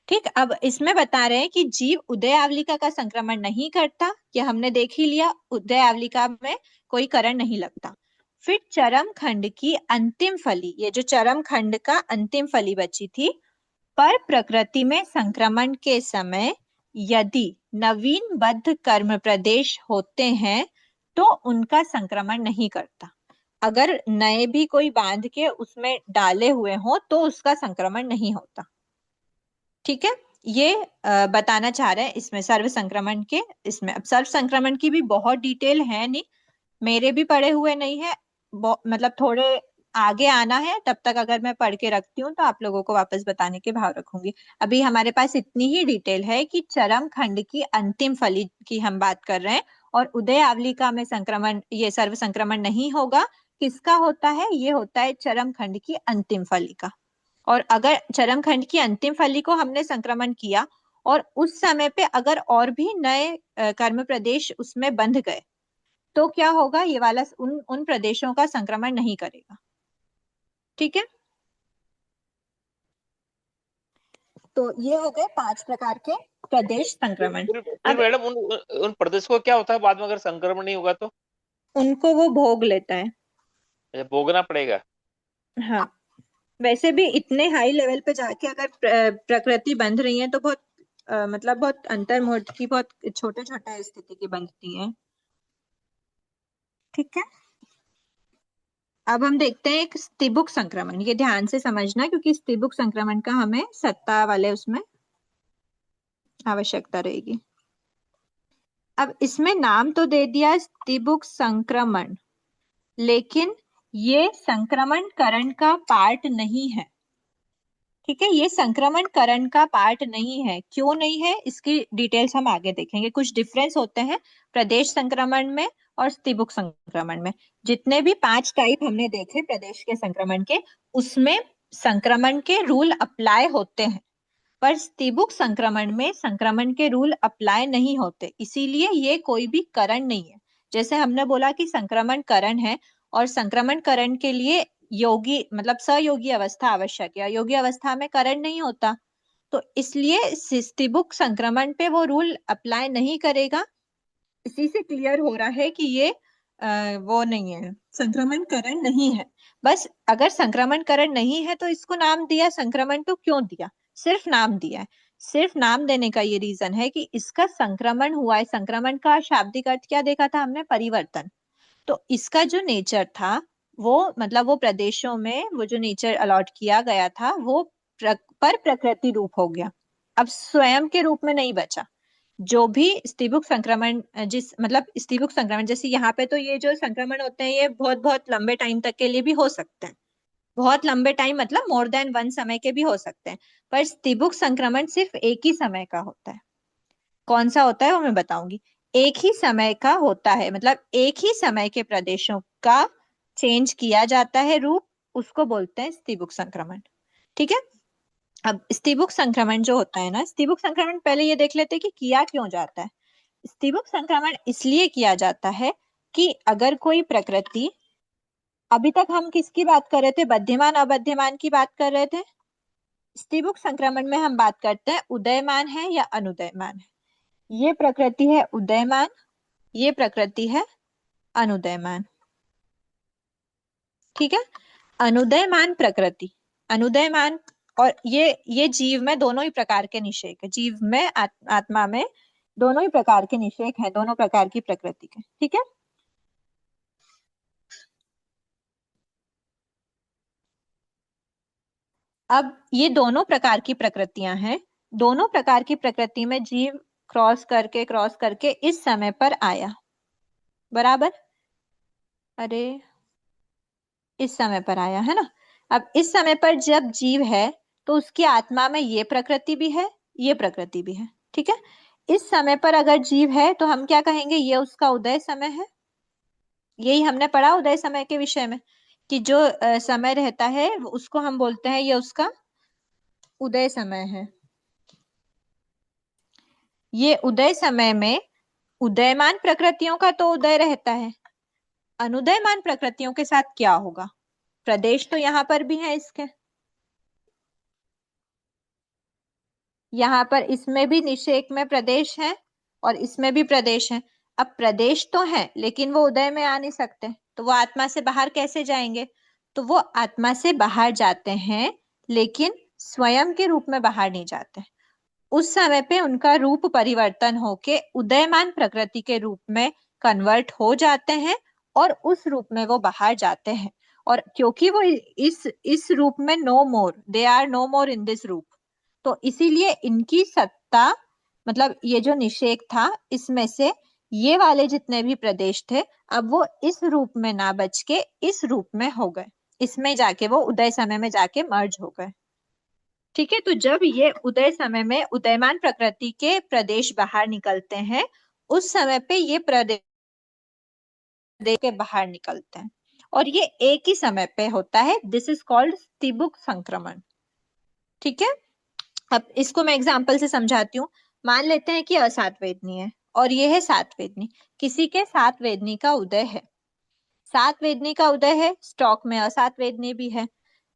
ठीक, अब इसमें बता रहे हैं कि जीव उदय आवलिका का संक्रमण नहीं करता, ये हमने देख ही लिया, उदय आवलिका में कोई करण नहीं लगता। फिर चरम खंड की अंतिम फली, ये जो चरम खंड का अंतिम फली बची थी, पर प्रकृति में संक्रमण के समय यदि नवीन बद्ध कर्म प्रदेश होते हैं तो उनका संक्रमण नहीं करता। अगर नए भी कोई बांध के उसमें डाले हुए हो तो उसका संक्रमण नहीं होता। ठीक है, ये बताना चाह रहे हैं इसमें सर्व संक्रमण के। इसमें अब सर्व संक्रमण की भी बहुत डिटेल है नहीं, मेरे भी पढ़े हुए नहीं है, मतलब थोड़े आगे आना है, तब तक अगर मैं पढ़ के रखती हूँ तो आप लोगों को वापस बताने के भाव रखूंगी। अभी हमारे पास इतनी ही डिटेल है कि चरम खंड की अंतिम फली की हम बात कर रहे हैं, और उदय आवलिका में संक्रमण, ये सर्व संक्रमण नहीं होगा। किसका होता है? ये होता है चरम खंड की अंतिम फली का। और अगर चरम खंड की अंतिम फली को हमने संक्रमण किया और उस समय पे अगर और भी नए कर्म प्रदेश उसमें बंध गए तो क्या होगा? ये वाला उन प्रदेशों का संक्रमण नहीं करेगा। ठीक है, तो ये हो गए 5 प्रकार के प्रदेश संक्रमण। फिर मैडम उन प्रदेश को क्या होता है बाद में अगर संक्रमण नहीं होगा तो? उनको वो भोग लेता है। अच्छा, भोगना पड़ेगा। हाँ, वैसे भी इतने हाई लेवल पे जाके अगर प्रकृति बंध रही है तो बहुत मतलब बहुत अंतर्मुहूर्त की, बहुत छोटे छोटे स्थिति की बंधती है। ठीक है, अब हम देखते हैं एक स्तिबुक संक्रमण। ये ध्यान से समझना क्योंकि स्तिबुक संक्रमण का हमें सत्ता वाले उसमें आवश्यकता रहेगी। अब इसमें नाम तो दे दिया स्तिबुक संक्रमण, लेकिन ये संक्रमण करण का पार्ट नहीं है। ठीक है, ये संक्रमण करण का पार्ट नहीं है। क्यों नहीं है, इसकी डिटेल्स हम आगे देखेंगे। कुछ डिफरेंस होते हैं प्रदेश संक्रमण में और स्तिबुक संक्रमण में। जितने भी 5 टाइप हमने देखे प्रदेश के संक्रमण के, उसमें संक्रमण के रूल अप्लाई होते हैं, पर स्तिबुक संक्रमण में संक्रमण के रूल अप्लाई नहीं होते, इसीलिए ये कोई भी करण नहीं है। जैसे हमने बोला कि संक्रमण करण है और संक्रमण करण के लिए योगी मतलब सहयोगी अवस्था आवश्यक है, योगी अवस्था में करण नहीं होता, तो इसलिए स्तिबुक संक्रमण पे वो रूल अप्लाई नहीं करेगा। इसी से क्लियर हो रहा है कि ये वो नहीं है, संक्रमण करण नहीं है। बस अगर संक्रमण करण नहीं है तो इसको नाम दिया संक्रमण, तो क्यों दिया? सिर्फ नाम दिया है। सिर्फ नाम देने का ये रीजन है कि इसका संक्रमण हुआ है। संक्रमण का शाब्दिक अर्थ क्या देखा था हमने? परिवर्तन। तो इसका जो नेचर था वो मतलब वो प्रदेशों में वो जो नेचर अलॉट किया गया था वो पर प्रकृति रूप हो गया, अब स्वयं के रूप में नहीं बचा। जो भी स्तिबुक संक्रमण जिस मतलब स्तिबुक संक्रमण जैसे यहाँ पे, तो ये जो संक्रमण होते हैं ये बहुत बहुत लंबे टाइम तक के लिए भी हो सकते हैं। बहुत लंबे टाइम मतलब मोर देन 1 समय के भी हो सकते हैं, पर स्तिबुक संक्रमण सिर्फ एक ही समय का होता है। कौन सा होता है वो मैं बताऊंगी। एक ही समय का होता है, मतलब एक ही समय के प्रदेशों का चेंज किया जाता है रूप, उसको बोलते हैं स्तिबुक संक्रमण। ठीक है, अब स्तिबुक संक्रमण जो होता है ना, स्तिबुक संक्रमण पहले ये देख लेते हैं कि किया क्यों जाता है। स्तिबुक संक्रमण इसलिए किया जाता है कि अगर कोई प्रकृति, अभी तक हम किसकी बात कर रहे थे? बध्यमान अबध्यमान की बात कर रहे थे। स्तिबुक संक्रमण में हम बात करते हैं उदयमान है या अनुदयमान है। ये प्रकृति है उदयमान, ये प्रकृति है अनुदयमान। ठीक है, अनुदयमान प्रकृति, अनुदयमान, और ये जीव में दोनों ही प्रकार के निषेक है। जीव में आत्मा में दोनों ही प्रकार के निषेक हैं, दोनों प्रकार की प्रकृति के। ठीक है, अब ये दोनों प्रकार की प्रकृतियां हैं। दोनों प्रकार की प्रकृति में जीव क्रॉस करके इस समय पर आया, बराबर। अरे इस समय पर आया है ना। अब इस समय पर जब जीव है तो उसकी आत्मा में ये प्रकृति भी है, ये प्रकृति भी है। ठीक है, इस समय पर अगर जीव है तो हम क्या कहेंगे? ये उसका उदय समय है। यही हमने पढ़ा उदय समय के विषय में कि जो समय रहता है उसको हम बोलते हैं ये उसका उदय समय है। ये उदय समय में उदयमान प्रकृतियों का तो उदय रहता है। अनुदयमान प्रकृतियों के साथ क्या होगा? प्रदेश तो यहाँ पर भी है इसके, यहाँ पर इसमें भी निषेक में प्रदेश है और इसमें भी प्रदेश है। अब प्रदेश तो है लेकिन वो उदय में आ नहीं सकते, तो वो आत्मा से बाहर कैसे जाएंगे? तो वो आत्मा से बाहर जाते हैं लेकिन स्वयं के रूप में बाहर नहीं जाते। उस समय पे उनका रूप परिवर्तन होके उदयमान प्रकृति के रूप में कन्वर्ट हो जाते हैं और उस रूप में वो बाहर जाते हैं। और क्योंकि वो इस रूप में no more, they are no more in this रूप, तो इसीलिए इनकी सत्ता, मतलब ये जो निषेक था, इसमें से ये वाले जितने भी प्रदेश थे अब वो इस रूप में ना बच के इस रूप में हो गए, इसमें जाके वो उदय समय में जाके मर्ज हो गए। ठीक है, तो जब ये उदय समय में उदयमान प्रकृति के प्रदेश बाहर निकलते हैं, उस समय पे ये प्रदेश के बाहर निकलते हैं और ये एक ही समय पे होता है। दिस इज कॉल्ड स्तिबुक संक्रमण। ठीक है, अब इसको मैं एग्जांपल से समझाती हूँ। मान लेते हैं कि असातवेदनी है और ये है सातवेदनी। किसी के सातवेदनी का उदय है, सातवेदनी का उदय है, स्टॉक में असातवेदनी भी है।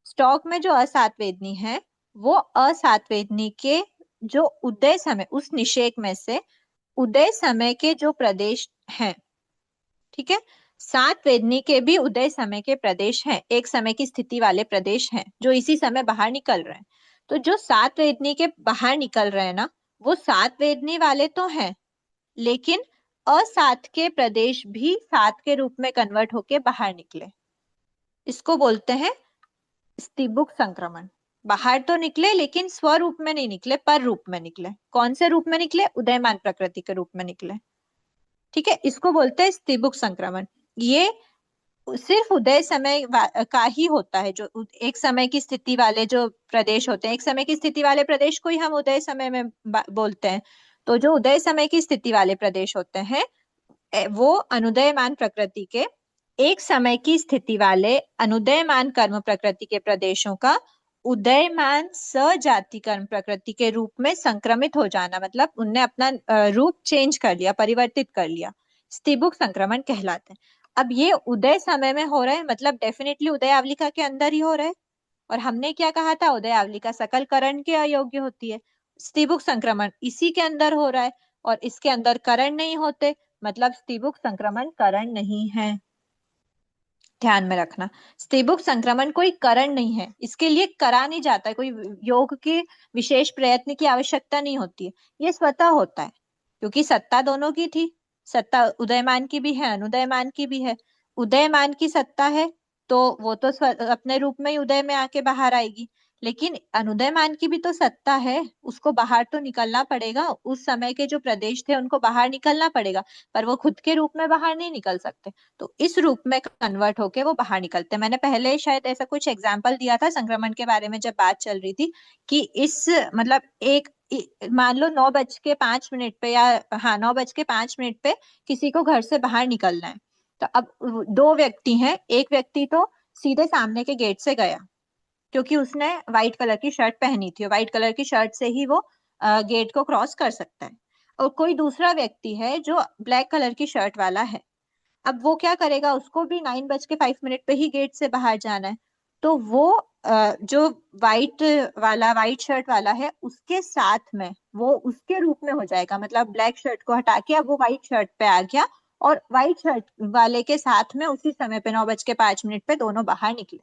स्टॉक में जो असातवेदनी है वो असातवेदनी के जो उदय समय, उस निषेक में से उदय समय के जो प्रदेश हैं, ठीक है, सातवेदनी के भी उदय समय के प्रदेश हैं, एक समय की स्थिति वाले प्रदेश हैं जो इसी समय बाहर निकल रहे हैं। तो जो सातवेदनी के बाहर निकल रहे हैं ना, वो सातवेदनी वाले तो हैं, लेकिन असात के प्रदेश भी सात के रूप में कन्वर्ट होके बाहर निकले। इसको बोलते हैं स्तिबुक संक्रमण। बाहर तो निकले लेकिन स्वरूप में नहीं निकले, पर रूप में निकले। कौन से रूप में निकले? उदयमान प्रकृति के रूप में निकले। ठीक है, इसको बोलते हैं स्तिबुक संक्रमण। ये सिर्फ उदय समय का ही होता है, जो एक समय की स्थिति वाले जो प्रदेश होते हैं, एक समय की स्थिति वाले प्रदेश को ही हम उदय समय में बोलते हैं। तो जो उदय समय की स्थिति वाले प्रदेश होते हैं वो अनुदयमान प्रकृति के, एक समय की स्थिति वाले अनुदयमान कर्म प्रकृति के प्रदेशों का उदयमान सजाति कर्म प्रकृति के रूप में संक्रमित हो जाना, मतलब उनने अपना रूप चेंज कर लिया, परिवर्तित कर लिया, स्तिबुक संक्रमण कहलाते हैं। अब ये उदय समय में हो रहा है, मतलब डेफिनेटली उदय आवलिका के अंदर ही हो रहा है। और हमने क्या कहा था? उदय आवलिका सकल करण के अयोग्य होती है। स्तिबुक संक्रमण इसी के अंदर हो रहा है और इसके अंदर करण नहीं होते, मतलब स्तिबुक संक्रमण करण नहीं है। ध्यान में रखना, स्तिबुक संक्रमण कोई करण नहीं है, इसके लिए करा नहीं जाता है, कोई योग के विशेष प्रयत्न की आवश्यकता नहीं होती है, ये स्वतः होता है। क्योंकि सत्ता दोनों की थी, सत्ता उदयमान की भी है, अनुदयमान की भी है। उदयमान की सत्ता है तो वो तो अपने रूप में ही उदय में आके बाहर आएगी, लेकिन अनुदयमान की भी तो सत्ता है, उसको बाहर तो निकलना पड़ेगा। उस समय के जो प्रदेश थे उनको बाहर निकलना पड़ेगा, पर वो खुद के रूप में बाहर नहीं निकल सकते, तो इस रूप में कन्वर्ट होके वो बाहर निकलते हैं। मैंने पहले शायद ऐसा कुछ एग्जाम्पल दिया था संक्रमण के बारे में जब बात चल रही थी कि इस मतलब एक मान लो 9:05 पे या 9:05 पे किसी को घर से बाहर निकलना है। तो अब दो व्यक्ति हैं, एक व्यक्ति तो सीधे सामने के गेट से गया क्योंकि उसने व्हाइट कलर की शर्ट पहनी थी, व्हाइट कलर की शर्ट से ही वो गेट को क्रॉस कर सकता है। और कोई दूसरा व्यक्ति है जो ब्लैक कलर की शर्ट वाला है, अब वो क्या करेगा? उसको भी 9:05 पे ही गेट से बाहर जाना है, तो वो जो व्हाइट शर्ट वाला है उसके साथ में वो उसके रूप में हो जाएगा, मतलब ब्लैक शर्ट को हटा के अब वो व्हाइट शर्ट पे आ गया और व्हाइट शर्ट वाले के साथ में उसी समय पे 9:05 पे दोनों बाहर निकले।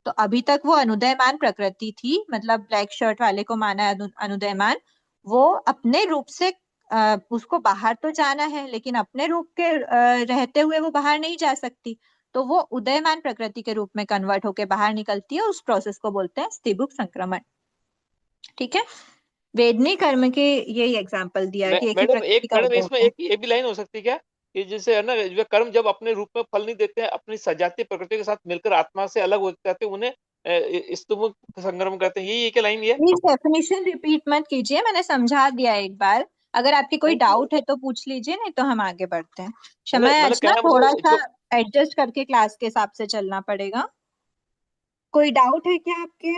तो अभी तक वो अनुदयमान प्रकृति थी, मतलब ब्लैक शर्ट वाले को माना है अनुदयमान, वो अपने रूप से उसको बाहर तो जाना है, लेकिन अपने रूप के रहते हुए वो बाहर नहीं जा सकती, तो वो उदयमान प्रकृति के रूप में कन्वर्ट होके बाहर निकलती है। उस प्रोसेस को बोलते हैं स्तिबुक संक्रमण। ठीक है, वेदनी कर्म के यही एग्जाम्पल दिया कि एक ही प्रकृति का उदय इसमें होता है। एक भी लाइन हो सकती है क्या कि जैसे है ना, जो कर्म जब अपने रूप में फल नहीं देते हैं, अपनी सजातीय प्रकृति के साथ मिलकर आत्मा से अलग हो जाते हैं, उन्हें स्तुमुख संक्रमण कहते हैं। यही क्या लाइन है? प्लीज डेफिनेशन रिपीट मत कीजिए, मैंने समझा दिया एक बार। अगर आपकी कोई डाउट है तो पूछ लीजिए, नहीं तो हम आगे बढ़ते हैं। क्षमा मतलब आज ना कहना थोड़ा मतलब सा एडजस्ट करके क्लास के हिसाब से चलना पड़ेगा। कोई डाउट है क्या आपके?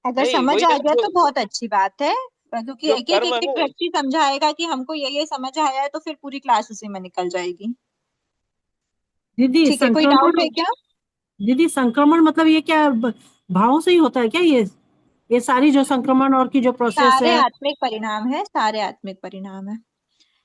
अगर नहीं, समझ वही आ ना, गया तो बहुत अच्छी बात है, क्योंकि जो एक एक कर्म है एक एक ना, व्यक्ति समझाएगा कि हमको ये समझ आया है तो फिर पूरी क्लास उसी में निकल जाएगी। दीदी ठीक है, कोई डाउट है क्या? दीदी संक्रमण मतलब ये क्या भावों से ही होता है क्या? ये सारी जो संक्रमण और की जो प्रोसेस सारे है। आत्मिक परिणाम है, सारे आत्मिक परिणाम है।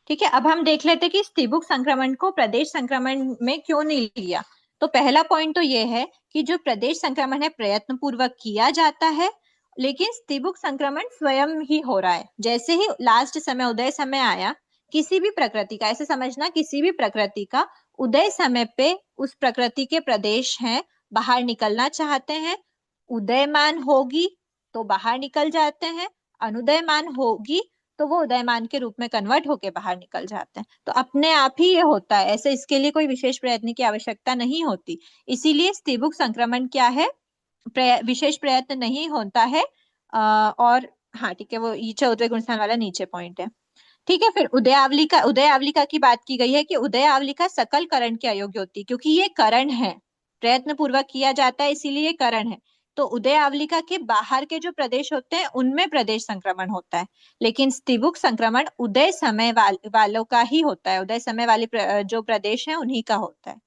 ठीक है, अब हम देख लेते हैं कि स्तिबुक संक्रमण को प्रदेश संक्रमण में क्यों नहीं लिया। तो पहला पॉइंट तो ये है कि जो प्रदेश संक्रमण है प्रयत्न पूर्वक किया जाता है, लेकिन स्त्रीबुक संक्रमण स्वयं ही हो रहा है। जैसे ही लास्ट समय उदय समय आया, किसी भी प्रकृति का, ऐसे समझना किसी भी प्रकृति का उदय समय पे उस प्रकृति के प्रदेश हैं बाहर निकलना चाहते हैं, उदयमान होगी तो बाहर निकल जाते हैं, अनुदयमान होगी तो वो उदयमान के रूप में कन्वर्ट होके बाहर निकल जाते हैं। तो अपने आप ही ये होता है, ऐसे इसके लिए कोई विशेष प्रयत्न की आवश्यकता नहीं होती। इसीलिए स्त्रीबुक संक्रमण क्या है, विशेष प्रयत्न नहीं होता है। और हाँ ठीक है, वो ये 14वें गुणस्थान वाला नीचे पॉइंट है। ठीक है, फिर उदयावलिका की बात की गई है कि उदयावलिका सकल करण के अयोग्य होती है, क्योंकि ये करण है, प्रयत्न पूर्वक किया जाता है, इसीलिए ये करण है। तो उदयावलिका के बाहर के जो प्रदेश होते हैं उनमें प्रदेश संक्रमण होता है, लेकिन स्त्रीबुक संक्रमण उदय समय वालों का ही होता है, उदय समय वाले जो प्रदेश है उन्हीं का होता है।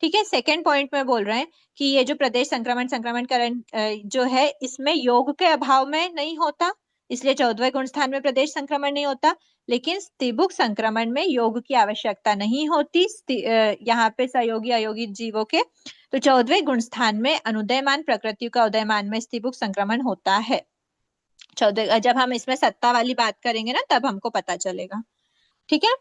ठीक है, सेकेंड पॉइंट में बोल रहे हैं कि ये जो प्रदेश संक्रमण करण जो है इसमें योग के अभाव में नहीं होता, इसलिए 14वें गुणस्थान में प्रदेश संक्रमण नहीं होता। लेकिन स्त्रीबुक संक्रमण में योग की आवश्यकता नहीं होती यहाँ पे सहयोगी अयोगी जीवों के। तो 14वें गुणस्थान में अनुदयमान प्रकृतियों का उदयमान में स्त्रीबुक संक्रमण होता है। 14, जब हम इसमें सत्ता वाली बात करेंगे ना तब हमको पता चलेगा। ठीक है,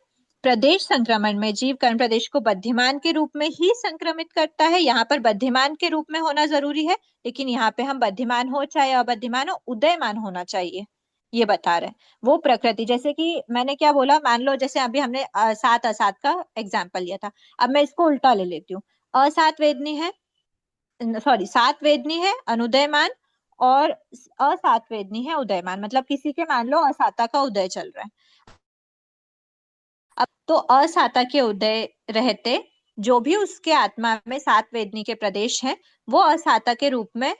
प्रदेश संक्रमण में जीव कर्म प्रदेश को बद्धिमान के रूप में ही संक्रमित करता है। यहाँ पर बद्धिमान के रूप में होना जरूरी है, लेकिन यहाँ पे हम बद्धिमान हो चाहे अबद्धिमान हो, उदयमान होना चाहिए, ये बता रहे हैं। वो प्रकृति, जैसे कि मैंने क्या बोला, मान लो जैसे अभी हमने सात असात का एग्जाम्पल लिया था, अब मैं इसको उल्टा ले लेती हूँ। असात वेदनी है, सॉरी सात वेदनी है अनुदयमान, और असात वेदनी है उदयमान, मतलब किसी के मान लो असाता का उदय चल रहा है। अब तो असाता के उदय रहते जो भी उसके आत्मा में सात वेदनी के प्रदेश हैं वो असाता के रूप में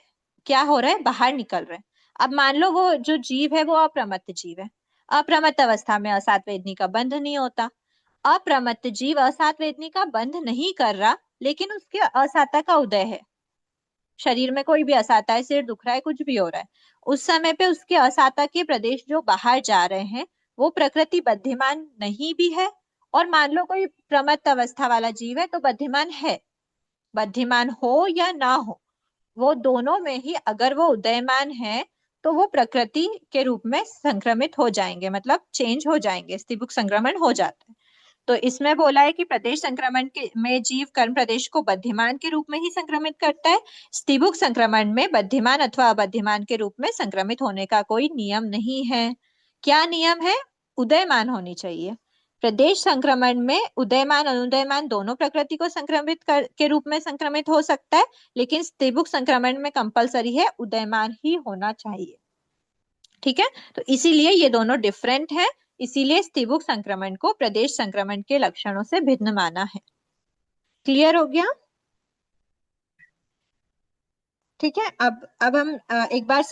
क्या हो रहा है, बाहर निकल रहे हैं। अब मान लो वो जो जीव है वो अप्रमत्त जीव है, अप्रमत्त अवस्था में असात वेदनी का बंध नहीं होता। अप्रमत्त जीव असात वेदनी का बंध नहीं कर रहा, लेकिन उसके असाता का उदय है, शरीर में कोई भी असाता है, सिर दुख रहा है, कुछ भी हो रहा है, उस समय पे उसके असाता के प्रदेश जो बाहर जा रहे हैं वो प्रकृति बद्धिमान नहीं भी है, और मान लो कोई प्रमत्त अवस्था वाला जीव है तो बद्धिमान है। बद्धिमान हो या ना हो, वो दोनों में ही अगर वो उदयमान है तो वो प्रकृति के रूप में संक्रमित हो जाएंगे, मतलब चेंज हो जाएंगे, स्त्रीबुक संक्रमण हो जाता है। तो इसमें बोला है कि प्रदेश संक्रमण के में जीव कर्म प्रदेश को बद्धिमान के रूप में ही संक्रमित करता है। स्त्रीबुक संक्रमण में बद्धिमान अथवा अबद्धिमान के रूप में संक्रमित होने का कोई नियम नहीं है। क्या नियम है, उदयमान होनी चाहिए। प्रदेश संक्रमण में उदयमान अनुदयमान दोनों प्रकृति को संक्रमित के रूप में संक्रमित हो सकता है, लेकिन स्त्रीबुक संक्रमण में कंपलसरी है उदयमान ही होना चाहिए। ठीक है, तो इसीलिए ये दोनों डिफरेंट है, इसीलिए स्त्रीबुक संक्रमण को प्रदेश संक्रमण के लक्षणों से भिन्न माना है। क्लियर हो गया? ठीक है, अब हम एक बार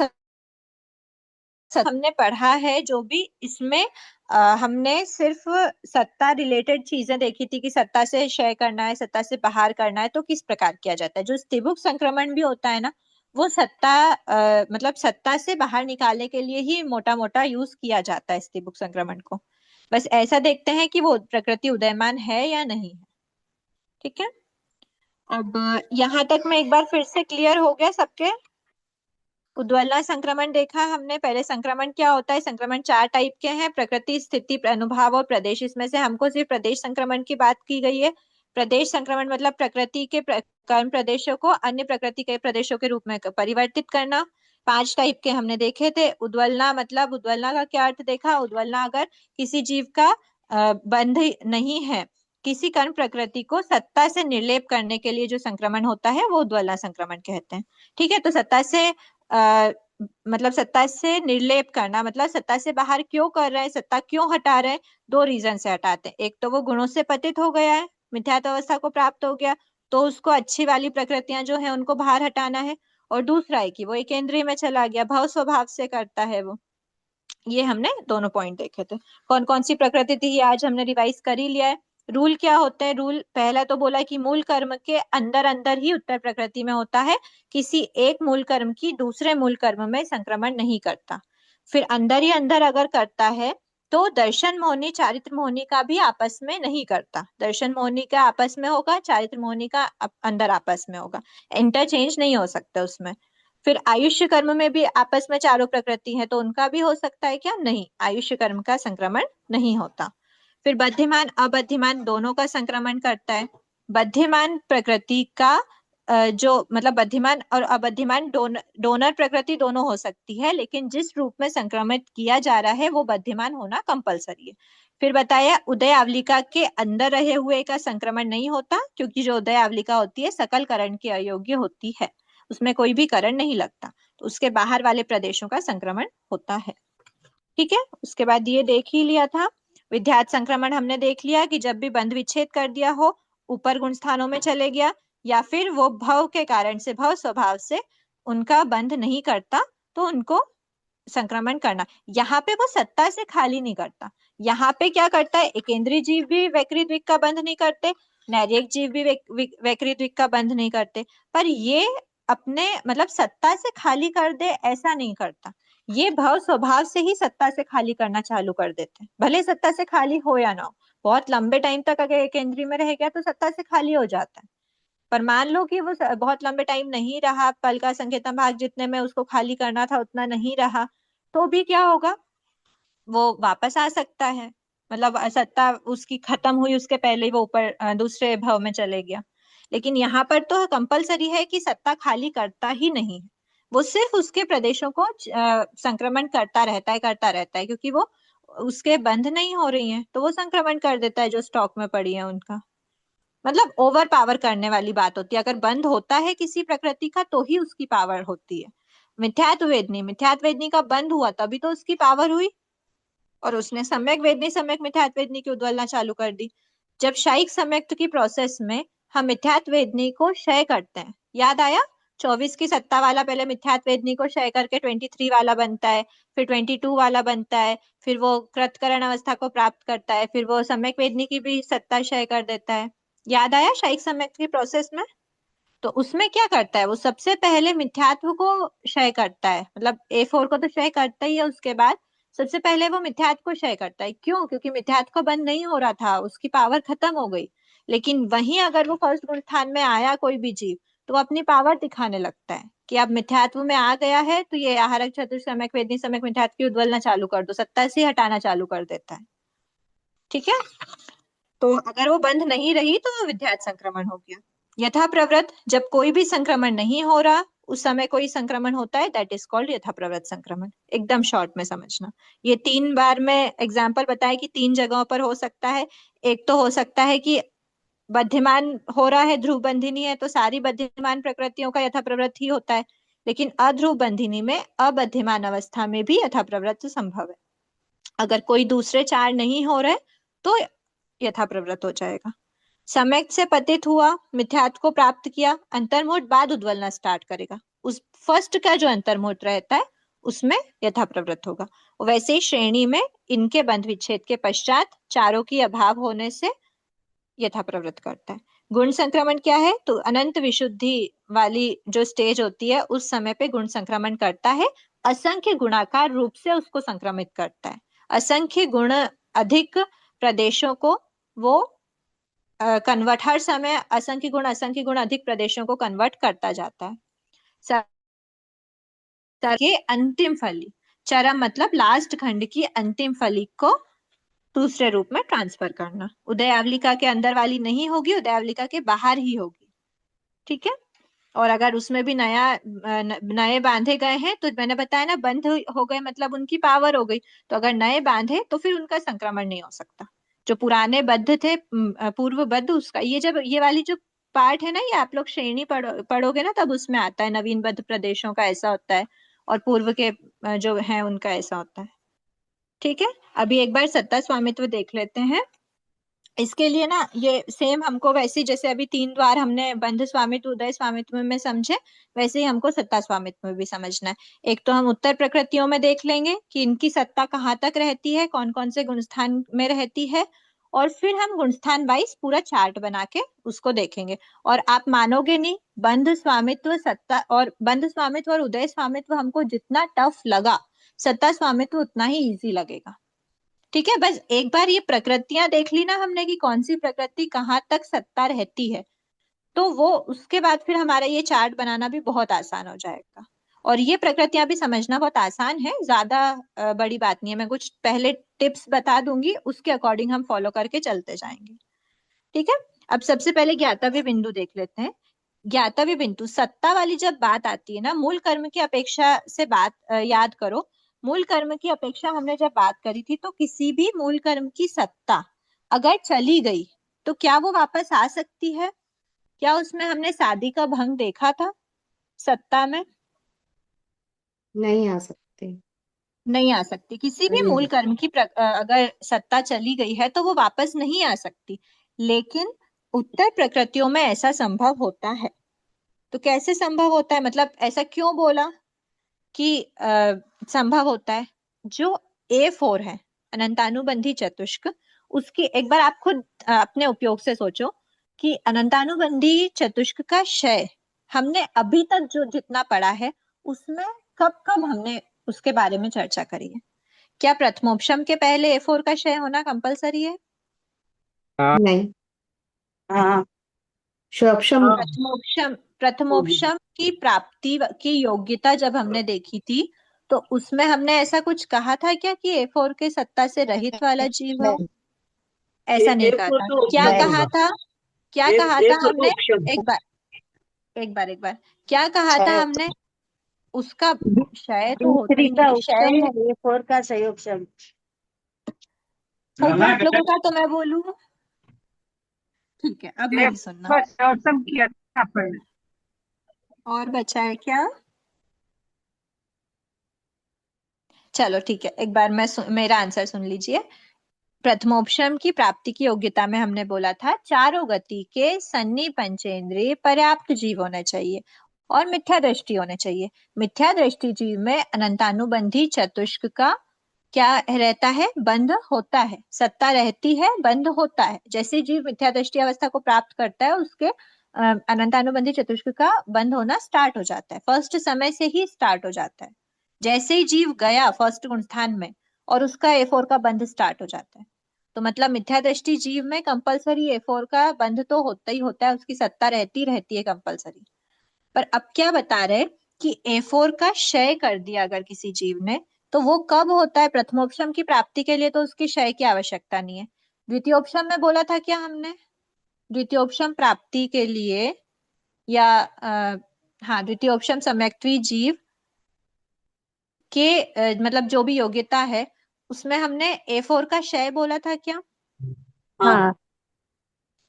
हमने पढ़ा है जो भी इसमें हमने सिर्फ सत्ता रिलेटेड चीजें देखी थी कि सत्ता से क्षय करना है, सत्ता से बाहर करना है, तो किस प्रकार किया जाता है। जो स्त्रीबुक संक्रमण भी होता है ना, वो सत्ता मतलब सत्ता से बाहर निकालने के लिए ही मोटा मोटा यूज किया जाता है स्त्रीबुक संक्रमण को। बस ऐसा देखते हैं कि वो प्रकृति उदयमान है या नहीं है। ठीक है, अब यहाँ तक में एक बार फिर से क्लियर हो गया सबके। उद्वलना संक्रमण देखा हमने, पहले संक्रमण क्या होता है, संक्रमण 4 टाइप के हैं, प्रकृति स्थिति अनुभाव और प्रदेश। इसमें से हमको सिर्फ प्रदेश संक्रमण की बात की गई है। प्रदेश संक्रमण मतलब प्रकृति के कर्म प्रदेशों को अन्य प्रकृति के प्रदेशों के रूप में परिवर्तित करना। 5 टाइप के हमने देखे थे। उद्वलना मतलब, उद्वलना का क्या अर्थ देखा, उद्वलना अगर किसी जीव का बंध नहीं है, किसी कर्म प्रकृति को सत्ता से निर्लेप करने के लिए जो संक्रमण होता है वो उद्वलना संक्रमण कहते हैं। ठीक है, तो सत्ता से मतलब सत्ता से निर्लेप करना मतलब सत्ता से बाहर क्यों कर रहे हैं, सत्ता क्यों हटा रहे हैं, 2 रीजन से हटाते हैं। एक तो वो गुणों से पतित हो गया है, मिथ्यात्व अवस्था को प्राप्त हो गया, तो उसको अच्छी वाली प्रकृतियां जो है उनको बाहर हटाना है। और दूसरा है कि वो एक इंद्रिय में चला गया, भव स्वभाव से करता है वो। ये हमने दोनों पॉइंट देखे थे। कौन कौन सी प्रकृति थी ये आज हमने रिवाइज कर ही लिया है। रूल क्या होते हैं, रूल पहला तो बोला कि मूल कर्म के अंदर अंदर ही उत्तर प्रकृति में होता है, किसी एक मूल कर्म की दूसरे मूल कर्म में संक्रमण नहीं करता। फिर अंदर ही अंदर अगर करता है तो दर्शन मोहनी चारित्र मोहनी का भी आपस में नहीं करता। दर्शन मोहनी का आपस में होगा, चारित्र मोहनी का अंदर आपस में होगा, इंटरचेंज नहीं हो सकता उसमें। फिर आयुष्य कर्म में भी आपस में चारों प्रकृति है, तो उनका भी हो सकता है क्या? नहीं, आयुष्य कर्म का संक्रमण नहीं होता। फिर बद्धमान अबद्धमान दोनों का संक्रमण करता है। बद्धमान प्रकृति का जो मतलब बद्धमान और अबद्धमान डोनर प्रकृति दोनों हो सकती है, लेकिन जिस रूप में संक्रमित किया जा रहा है वो बद्धमान होना कंपलसरी है। फिर बताया उदय आवलिका के अंदर रहे हुए का संक्रमण नहीं होता, क्योंकि जो उदय आवलिका होती है सकल करण के अयोग्य होती है, उसमें कोई भी करण नहीं लगता, तो उसके बाहर वाले प्रदेशों का संक्रमण होता है। ठीक है, उसके बाद ये देख ही लिया था विध्यात संक्रमण, हमने देख लिया कि जब भी बंध विच्छेद कर दिया हो, ऊपर गुण स्थानों में चले गया, या फिर वो भव के कारण से, भव स्वभाव से उनका बंध नहीं करता, तो उनको संक्रमण करना। यहाँ पे वो सत्ता से खाली नहीं करता, यहाँ पे क्या करता है, एकेंद्रीय जीव भी वैकृत द्विक का बंध नहीं करते, नैरिक जीव भी वैकृत द्विक का बंध नहीं करते, पर ये अपने मतलब सत्ता से खाली कर दे ऐसा नहीं करता, ये भाव स्वभाव से ही सत्ता से खाली करना चालू कर देते हैं, भले सत्ता से खाली हो या ना हो। बहुत लंबे टाइम तक अगर केंद्रीय में रह गया तो सत्ता से खाली हो जाता है, पर मान लो कि वो बहुत लंबे टाइम नहीं रहा, पल का संकेतन भाग जितने में उसको खाली करना था उतना नहीं रहा, तो भी क्या होगा, वो वापस आ सकता है, मतलब सत्ता उसकी खत्म हुई उसके पहले ही वो ऊपर दूसरे भाव में चले गया। लेकिन यहाँ पर तो कंपलसरी है कि सत्ता खाली करता ही नहीं है, वो सिर्फ उसके प्रदेशों को संक्रमण करता रहता है, क्योंकि वो उसके बंद नहीं हो रही हैं, तो वो संक्रमण कर देता है जो स्टॉक में पड़ी है उनका। मतलब ओवर पावर करने वाली बात होती है, अगर बंद होता है किसी प्रकृति का तो ही उसकी पावर होती है। मिथ्यात्व वेदनी का बंद हुआ तभी तो उसकी पावर हुई, और उसने सम्यक मिथ्यात्व वेदनी की उद्वलना चालू कर दी। जब शायिक सम्यक्त की प्रोसेस में हम मिथ्यात्व वेदनी को क्षय करते हैं, याद आया 24 की सत्ता वाला पहले मिथ्यात्व वेदनी को क्षय करके 23 वाला बनता है, फिर 22 वाला बनता है, फिर वो कृतकरण अवस्था को प्राप्त करता है, फिर वो सम्यक वेदनी की भी सत्ता क्षय कर देता है। याद आया शायिक सम्यक्त की प्रोसेस में? तो उसमें क्या करता है, वो सबसे पहले मिथ्यात्व को क्षय करता है, मतलब A4 को तो क्षय करता ही है, उसके बाद सबसे पहले वो मिथ्यात्व को क्षय करता है। क्यों? क्योंकि मिथ्यात्व को बंद नहीं हो रहा था, उसकी पावर खत्म हो गई। लेकिन वहीं अगर वो फर्स्ट गुण स्थान में आया कोई भी जीव, तो अपनी पावर दिखाने लगता है कि अब मिथ्यात्व में आ गया है, तो ये आहारक चतुर्थ सम्यक वेदनी सम्यक मिथ्यात्व की उद्वलना चालू कर दो, सत्ता से हटाना चालू कर देता है। ठीक है, तो अगर वो बंद नहीं रही तो विध्यात संक्रमण हो गया। यथा प्रवृत्त, जब कोई भी संक्रमण नहीं हो रहा उस समय कोई संक्रमण होता है, दैट इज कॉल्ड यथा प्रवृत्त संक्रमण। एकदम शॉर्ट में समझना, ये 3 बार में एग्जाम्पल बताया कि 3 जगहों पर हो सकता है। एक तो हो सकता है कि बध्यमान हो रहा है, ध्रुव बंधिनी है, तो सारी बध्यमान प्रकृतियों का यथा प्रवृत्त ही होता है, लेकिन अध्रुव बंधिनी में अबध्यमान अवस्था में भी यथा प्रवृत्त संभव है। अगर कोई दूसरे 4 नहीं हो रहे तो यथा प्रवृत्त हो जाएगा। सम्यक से पतित हुआ, मिथ्यात्व को प्राप्त किया, अंतर्मुहूर्त बाद उद्वलना स्टार्ट करेगा, उस फर्स्ट का जो अंतर्मुहूर्त रहता है उसमें यथा प्रवृत्त होगा। वैसे ही श्रेणी में इनके बंध विच्छेद के पश्चात चारों की अभाव होने से यथा प्रवृत्त करता है। गुण संक्रमण क्या है, तो अनंत विशुद्धि वाली जो स्टेज होती है उस समय पे गुण संक्रमण करता है, असंख्य गुणाकार रूप से उसको संक्रमित करता है। असंख्य गुण अधिक प्रदेशों को वो कन्वर्ट, हर समय असंख्य गुण अधिक प्रदेशों को कन्वर्ट करता जाता है। के अंतिम फली, चरम मतलब लास्ट खंड की अंतिम फली को दूसरे रूप में ट्रांसफर करना। उदयावलिका के अंदर वाली नहीं होगी, उदयावलिका के बाहर ही होगी। ठीक है, और अगर उसमें भी नए बांधे गए हैं तो मैंने बताया ना, बंद हो गए मतलब उनकी पावर हो गई, तो अगर नए बांधे तो फिर उनका संक्रमण नहीं हो सकता। जो पुराने बद्ध थे, पूर्व बद्ध, उसका ये जब ये वाली जो पार्ट है ना, ये आप लोग श्रेणी पढ़ोगे ना तब उसमें आता है, नवीन बद्ध प्रदेशों का ऐसा होता है और पूर्व के जो है उनका ऐसा होता है। ठीक है, अभी एक बार सत्ता स्वामित्व देख लेते हैं। इसके लिए ना ये सेम हमको वैसे जैसे अभी 3 द्वार हमने बंध स्वामित्व उदय स्वामित्व में समझे, वैसे ही हमको सत्ता स्वामित्व में भी समझना है। एक तो हम उत्तर प्रकृतियों में देख लेंगे कि इनकी सत्ता कहाँ तक रहती है, कौन कौन से गुणस्थान में रहती है, और फिर हम गुणस्थान वाइज पूरा चार्ट बना के उसको देखेंगे। और आप मानोगे नहीं, बंध स्वामित्व सत्ता और बंध स्वामित्व और उदय स्वामित्व हमको जितना टफ लगा, सत्ता स्वामित्व उतना ही इजी लगेगा। ठीक है, बस एक बार ये प्रकृतियां देख ली ना हमने कि कौन सी प्रकृति कहाँ तक सत्ता रहती है, तो वो उसके बाद फिर हमारा ये चार्ट बनाना भी बहुत आसान हो जाएगा। और ये प्रकृतियां भी समझना बहुत आसान है, ज्यादा बड़ी बात नहीं है। मैं कुछ पहले टिप्स बता दूंगी, उसके अकॉर्डिंग हम फॉलो करके चलते जाएंगे। ठीक है, अब सबसे पहले ज्ञातव्य बिंदु देख लेते हैं। ज्ञातव्य बिंदु, सत्ता वाली जब बात आती है ना, मूल कर्म की अपेक्षा से बात याद करो। मूल कर्म की अपेक्षा हमने जब बात करी थी, तो किसी भी मूल कर्म की सत्ता अगर चली गई तो क्या वो वापस आ सकती है? क्या उसमें हमने शादी का भंग देखा था सत्ता में? नहीं आ सकते। नहीं आ सकती। किसी भी नहीं मूल आ कर्म की अगर सत्ता चली गई है तो वो वापस नहीं आ सकती। लेकिन उत्तर प्रकृतियों में ऐसा संभव होता है। तो कैसे संभव होता है, मतलब ऐसा क्यों बोला कि संभव होता है? जो A4 है, अनंतानुबंधी चतुष्क, उसकी एक बार आप खुद अपने उपयोग से सोचो कि अनंतानुबंधी चतुष्क का क्षय हमने अभी तक जो जितना पढ़ा है उसमें कब कब हमने उसके बारे में चर्चा करी है? क्या प्रथमोपशम के पहले A4 का क्षय होना कंपलसरी है? नहीं। हाँ, शुभम। प्रथमोपशम की प्राप्ति की योग्यता जब हमने देखी थी, तो उसमें हमने ऐसा कुछ कहा था क्या कि A4 के सत्ता से रहित वाला जीव है? ऐसा नहीं कहा A4 था। तो क्या उपशम कहा होगा। था? क्या कहा था A4 हमने? तो उपशम। एक बार क्या कहा था हमने? उसका क्षय तो होता दूसरी ही का नहीं, उपशम क्षय है, A4 का संयोग शब्द। होगा आप लोगों का, तो मैं बोलूं? ठीक है, अब मेरी सुनना। किया था अपन। और बचा है क्या? चलो ठीक है, एक बार मेरा आंसर सुन लीजिए। प्रथमोपशम की प्राप्ति की योग्यता में हमने बोला था चारों गति के सन्नी पंचेंद्रिय पर्याप्त जीव होने चाहिए और मिथ्या दृष्टि होने चाहिए। मिथ्या दृष्टि जीव में अनंतानुबंधी चतुष्क का क्या रहता है? बंध होता है। सत्ता रहती है, बंध होता है। जैसे जीव मिथ्या दृष्टि अवस्था को प्राप्त करता है, उसके अनंतानुबंधी चतुष्क का बंध होना स्टार्ट हो जाता है, फर्स्ट समय से ही स्टार्ट हो जाता है। जैसे ही जीव गया फर्स्ट गुण स्थान में, और उसका A4 का बंध स्टार्ट हो जाता है। तो मतलब मिथ्या दृष्टि जीव में कंपलसरी A4 का बंध तो होता ही होता है, उसकी सत्ता रहती रहती है कंपलसरी। पर अब क्या बता रहे कि A4 का क्षय कर दिया अगर किसी जीव ने, तो वो कब होता है? प्रथमोपशम की प्राप्ति के लिए तो उसकी क्षय की आवश्यकता नहीं है। द्वितीयोपशम में बोला था क्या हमने? द्वितीयोपशम प्राप्ति के लिए या हाँ, द्वितीयोपशम सम्यक्त्वी जीव के मतलब जो भी योग्यता है, उसमें हमने A4 का क्षय बोला था क्या? हाँ।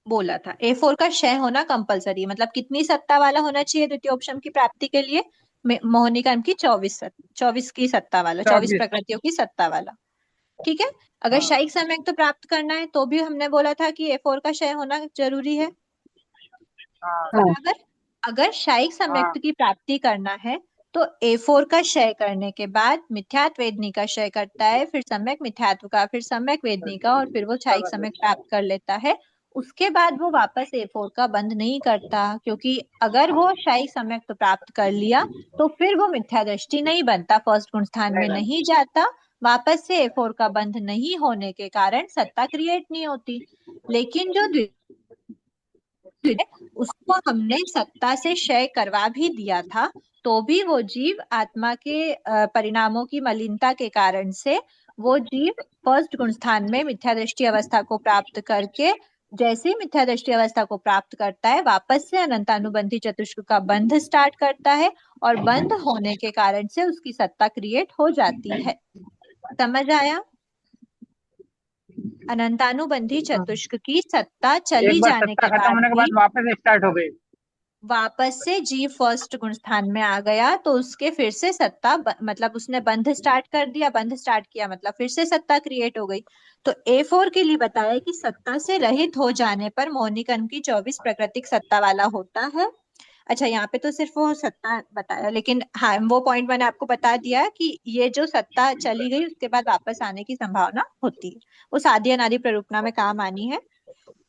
बोला था। A4 का क्षय होना कंपलसरी, मतलब कितनी सत्ता वाला होना चाहिए द्वितीयोपशम की प्राप्ति के लिए? मोहनी कर्म की 24 की सत्ता वाला, 24 प्रकृतियों की सत्ता वाला। ठीक है, अगर शायिक सम्यक तो प्राप्त करना है तो भी हमने बोला था कि A4 का क्षय होना जरूरी है। बराबर। अगर शायिक सम्यक्त की प्राप्ति करना है तो A4 का क्षय करने के बाद मिथ्यात्व वेदनी का क्षय करता है, फिर सम्यक मिथ्यात्व का, फिर सम्यक वेदनी का, और फिर वो शायिक सम्यक प्राप्त कर लेता है। उसके बाद वो वापस A4 का बंध नहीं करता, क्योंकि अगर वो शायिक सम्यक तो प्राप्त कर लिया तो फिर वो मिथ्या दृष्टि नहीं बनता, फर्स्ट गुण स्थान में नहीं जाता, वापस से A4 का बंध नहीं होने के कारण सत्ता क्रिएट नहीं होती। लेकिन जो उसको हमने सत्ता से क्षय करवा भी दिया था, तो भी वो जीव आत्मा के परिणामों की मलिनता के कारण से वो जीव फर्स्ट गुण स्थान में मिथ्या दृष्टि अवस्था को प्राप्त करके, जैसे ही मिथ्या दृष्टि अवस्था को प्राप्त करता है, वापस से अनंतानुबंधी चतुष्क का बंध स्टार्ट करता है, और बंध होने के कारण से उसकी सत्ता क्रिएट हो जाती है। समझ आया? अनंतानुबंधी चतुष्क की सत्ता चली जाने के बाद भी वापस स्टार्ट हो गई। वापस से जीव फर्स्ट गुण स्थान में आ गया तो उसके फिर से सत्ता मतलब उसने बंध स्टार्ट कर दिया, बंध स्टार्ट किया मतलब फिर से सत्ता क्रिएट हो गई। तो A4 के लिए बताया कि सत्ता से रहित हो जाने पर मोहनी कर्म की 24 प्राकृतिक सत्ता वाला होता है। अच्छा, यहाँ पे तो सिर्फ वो सत्ता बताया, लेकिन हाँ, वो पॉइंट मैंने आपको बता दिया कि ये जो सत्ता चली गई उसके बाद वापस आने की संभावना होती है, वो साधी अनादि प्ररूपणा में काम आनी है।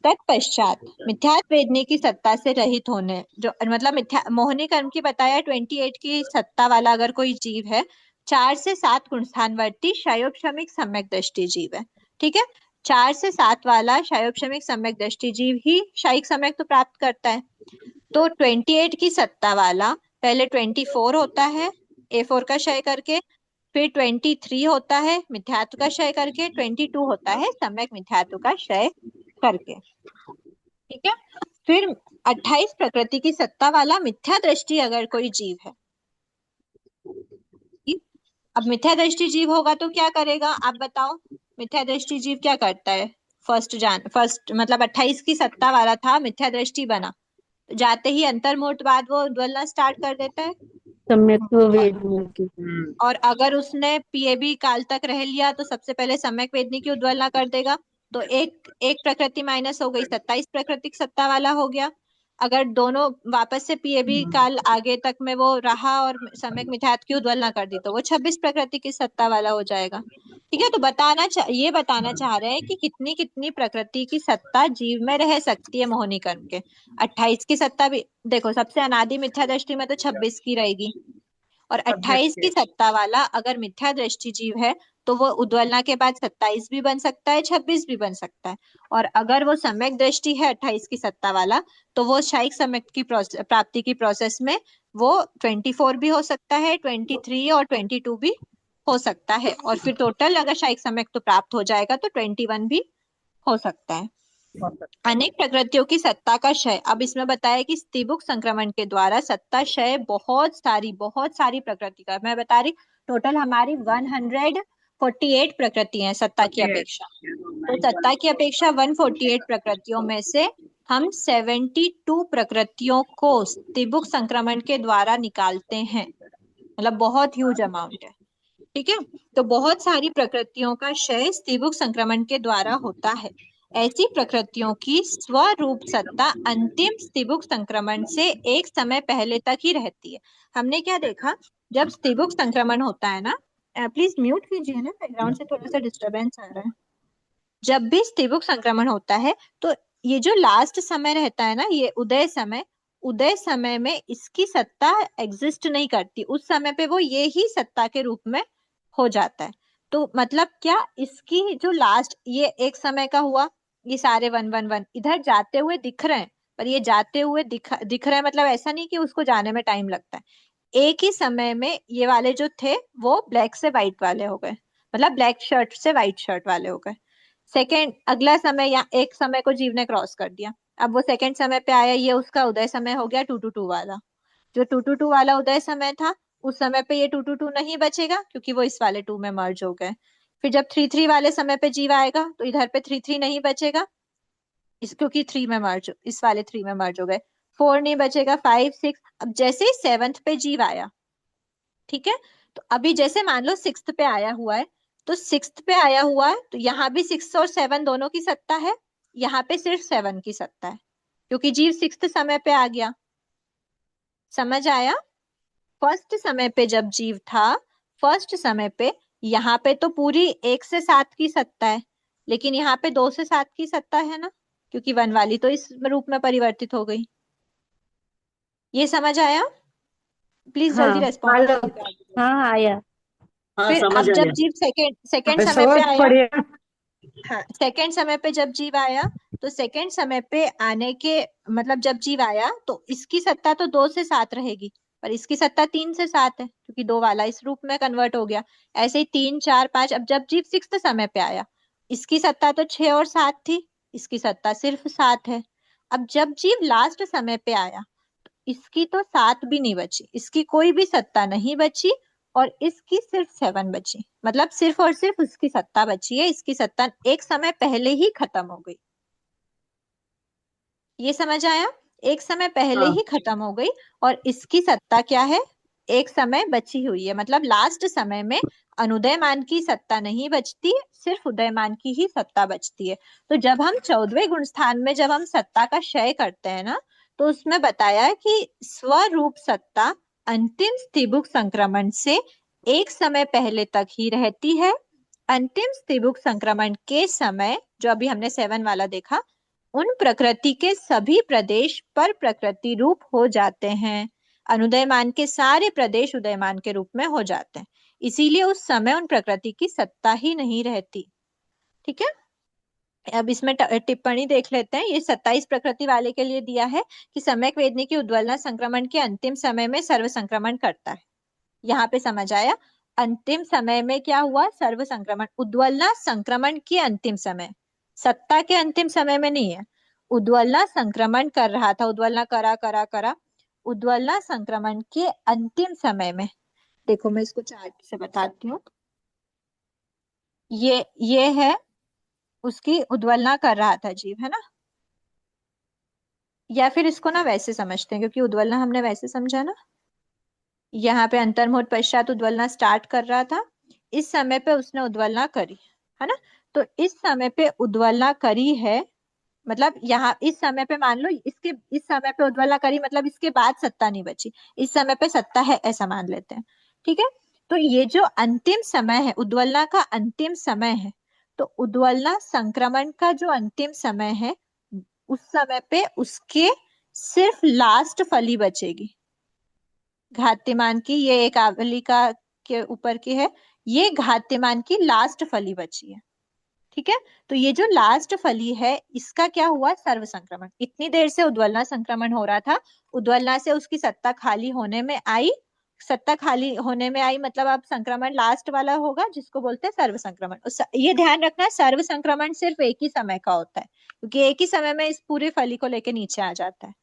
तत्पश्चात मिथ्यात्व वेदनी की सत्ता से रहित होने, जो मतलब मिथ्या मोहनी कर्म की बताया 28 की सत्ता वाला अगर कोई जीव है, 4 से 7 गुणस्थानवर्ती क्षयोपशमिक सम्यक दृष्टि जीव है। ठीक है, 4 से 7 वाला क्षयोपशमिक सम्यक दृष्टि जीव ही शायिक सम्यक तो प्राप्त करता है। तो 28 की सत्ता वाला पहले 24 होता है, A4 का क्षय करके, फिर 23 होता है मिथ्यात्व का क्षय करके, 22 होता है सम्यक मिथ्यात्व का क्षय करके। ठीक है, फिर 28 प्रकृति की सत्ता वाला मिथ्या दृष्टि अगर कोई जीव है, अब मिथ्या दृष्टि जीव होगा तो क्या करेगा आप बताओ। मिथ्या दृष्टि जीव क्या करता है, फर्स्ट मतलब 28 की सत्ता वाला था, मिथ्या दृष्टि बना, जाते ही अंतर्मुहूर्त बाद वो उद्वलना स्टार्ट कर देता है। सम्यक वेदनी की। और अगर उसने पीएबी काल तक रह लिया तो सबसे पहले सम्यक वेदनी की उद्वलना कर देगा, तो एक प्रकृति माइनस हो गई, 27 प्राकृतिक सत्ता वाला हो गया। अगर दोनों वापस से पीएबी काल आगे तक में वो रहा और सम्यक मिथ्यात्व की उद्वलना कर दी तो वो 26 प्रकृति की सत्ता वाला हो जाएगा। ठीक है, तो ये बताना चाह रहे हैं कि कितनी कितनी प्रकृति की सत्ता जीव में रह सकती है मोहिनी कर्म के। 28 की सत्ता भी देखो, सबसे अनादि मिथ्या दृष्टि में तो 26 की रहेगी, और 28 की सत्ता वाला अगर मिथ्या दृष्टि जीव है तो वो उद्वलना के बाद 27 भी बन सकता है, 26 भी बन सकता है। और अगर वो सम्यक दृष्टि है 28 की सत्ता वाला तो वो शायिक सम्यक की प्राप्ति की प्रोसेस में वो 24 भी हो सकता है, 23 और 22 भी हो सकता है, और फिर टोटल अगर शायिक सम्यक तो प्राप्त हो जाएगा तो 21 भी हो सकता है। अनेक प्रकृतियों की सत्ता का क्षय, अब इसमें बताया कि स्त्रीबुक संक्रमण के द्वारा सत्ता क्षय बहुत सारी प्रकृति का, मैं बता रही टोटल हमारी 148 प्रकृति हैं सत्ता की अपेक्षा। तो सत्ता की अपेक्षा 148 प्रकृतियों में से हम 72 प्रकृतियों को स्त्रीबुक संक्रमण के द्वारा निकालते हैं, मतलब बहुत ह्यूज अमाउंट है। ठीक है, तो बहुत सारी प्रकृतियों का क्षय स्त्रीबुक संक्रमण के द्वारा होता है। ऐसी प्रकृतियों की स्वरूप सत्ता अंतिम स्त्रीबुक संक्रमण से एक समय पहले तक ही रहती है। हमने क्या देखा, जब स्त्रीबुक संक्रमण होता है ना, प्लीज म्यूट कीजिए ना, बैकग्राउंड से थोड़ा सा डिस्टरबेंस आ रहा है। जब भी स्त्रीबुक संक्रमण होता है तो ये जो लास्ट समय रहता है ना, ये उदय समय में इसकी सत्ता एग्जिस्ट नहीं करती, उस समय पे वो ये ही सत्ता के रूप में हो जाता है। तो मतलब क्या, इसकी जो लास्ट ये एक समय का हुआ, ये सारे 111 इधर जाते हुए दिख रहे हैं, पर ये जाते हुए दिख रहे हैं, मतलब ऐसा नहीं कि उसको जाने में टाइम लगता है। एक ही समय में ये वाले जो थे वो ब्लैक से व्हाइट वाले हो गए, मतलब ब्लैक शर्ट से व्हाइट शर्ट वाले हो गए। सेकेंड अगला समय या एक समय को जीव ने क्रॉस कर दिया, अब वो सेकेंड समय पे आया, ये उसका उदय समय हो गया 222 वाला। जो 222 वाला उदय समय था उस समय पे ये 222 नहीं बचेगा क्योंकि वो इस वाले 2 में मर्ज हो गए। फिर जब 33 वाले समय पे जीव आएगा तो इधर पे 33 नहीं बचेगा क्योंकि 3 में मर्ज, इस वाले 3 में मर्ज हो गए। 4 नहीं बचेगा, 5 6, अब जैसे ही 7th पे जीव आया, ठीक है, तो अभी जैसे मान लो 6th पे आया हुआ है, तो 6th पे आया हुआ है तो यहाँ भी 6 और 7 दोनों की सत्ता है, यहाँ पे सिर्फ 7 की सत्ता है क्योंकि जीव 6th समय पे आ गया। समझ आया? फर्स्ट समय पे जब जीव था, फर्स्ट समय पे यहाँ पे तो पूरी 1 से 7 की सत्ता है, लेकिन यहाँ पे 2 से 7 की सत्ता है ना, क्योंकि 1 वाली तो इस रूप में परिवर्तित हो गई। ये समझ आया? प्लीज जल्दी हाँ रेस्पॉन्ड। हाँ आया। हाँ फिर समझ अब जब आया। जीव सेकेंड समय पे आया, हाँ सेकेंड समय पे जब जीव आया तो सेकेंड समय पे आने के मतलब जब जीव आया तो इसकी सत्ता तो 2 से 7 रहेगी, पर इसकी सत्ता 3 से 7 है क्योंकि 2 वाला इस रूप में कन्वर्ट हो गया। ऐसे ही 3 4 5, अब जब जीव 6th समय पे आया, इसकी सत्ता तो 6 और 7 थी, इसकी सत्ता सिर्फ 7 है। अब जब जीव लास्ट समय पे आया तो इसकी तो 7 भी नहीं बची, इसकी कोई भी सत्ता नहीं बची, और इसकी सिर्फ 7 बची, मतलब सिर्फ और सिर्फ उसकी सत्ता बची है, इसकी सत्ता एक समय पहले ही खत्म हो गई। ये समझ आया? एक समय पहले हाँ ही खत्म हो गई और इसकी सत्ता क्या है, एक समय बची हुई है, मतलब लास्ट समय में अनुदयमान की सत्ता नहीं बचती, सिर्फ उदयमान की ही सत्ता बचती है। तो जब हम 14वें गुण स्थान में जब हम सत्ता का क्षय करते हैं ना, तो उसमें बताया कि स्वरूप सत्ता अंतिम स्त्रीबुक संक्रमण से एक समय पहले तक ही रहती है। अंतिम स्त्रीबुक संक्रमण के समय जो अभी हमने 7 वाला देखा, उन प्रकृति के सभी प्रदेश पर प्रकृति रूप हो जाते हैं, अनुदयमान के सारे प्रदेश उदयमान के रूप में हो जाते हैं, इसीलिए उस समय उन प्रकृति की सत्ता ही नहीं रहती। ठीक है, अब इसमें टिप्पणी देख लेते हैं। ये 27 प्रकृति वाले के लिए दिया है कि सम्यक वेदनी की उद्वलना संक्रमण के अंतिम समय में सर्व संक्रमण करता है। यहाँ पे समझ आया। अंतिम समय में क्या हुआ? सर्व संक्रमण। उद्वलना संक्रमण के अंतिम समय, सत्ता के अंतिम समय में नहीं है। उद्वलना संक्रमण कर रहा था, उद्वलना करा करा करा, उद्वलना संक्रमण के अंतिम समय में। देखो मैं इसको चार्ट से बताती हूँ। ये है उसकी उद्वलना कर रहा था जीव, है ना। या फिर इसको ना वैसे समझते हैं, क्योंकि उद्वलना हमने वैसे समझा ना। यहाँ पे अंतर्मुहूर्त पश्चात उद्वलना स्टार्ट कर रहा था, इस समय पे उसने उद्वलना करी, है ना। तो इस समय पे उद्वलना करी है, मतलब यहाँ इस समय पे मान लो इसके इस समय पे उद्वलना करी, मतलब इसके बाद सत्ता नहीं बची, इस समय पे सत्ता है ऐसा मान लेते हैं, ठीक है। तो ये जो अंतिम समय है, उद्वलना का अंतिम समय है, तो उद्वलना संक्रमण का जो अंतिम समय है, उस समय पे उसके सिर्फ लास्ट फली बचेगी। घात्यमान की ये एक आवलिका के ऊपर की है, ये घात्यमान की लास्ट फली बची है, ठीक है। तो ये जो लास्ट फली है, इसका क्या हुआ? सर्व संक्रमण। इतनी देर से उद्वलना संक्रमण हो रहा था, उद्वलना से उसकी सत्ता खाली होने में आई, सत्ता खाली होने में आई मतलब अब संक्रमण लास्ट वाला होगा, जिसको बोलते हैं सर्व संक्रमण। ये ध्यान रखना, सर्व संक्रमण सिर्फ एक ही समय का होता है, क्योंकि एक ही समय में इस पूरे फली को लेके नीचे आ जाता है।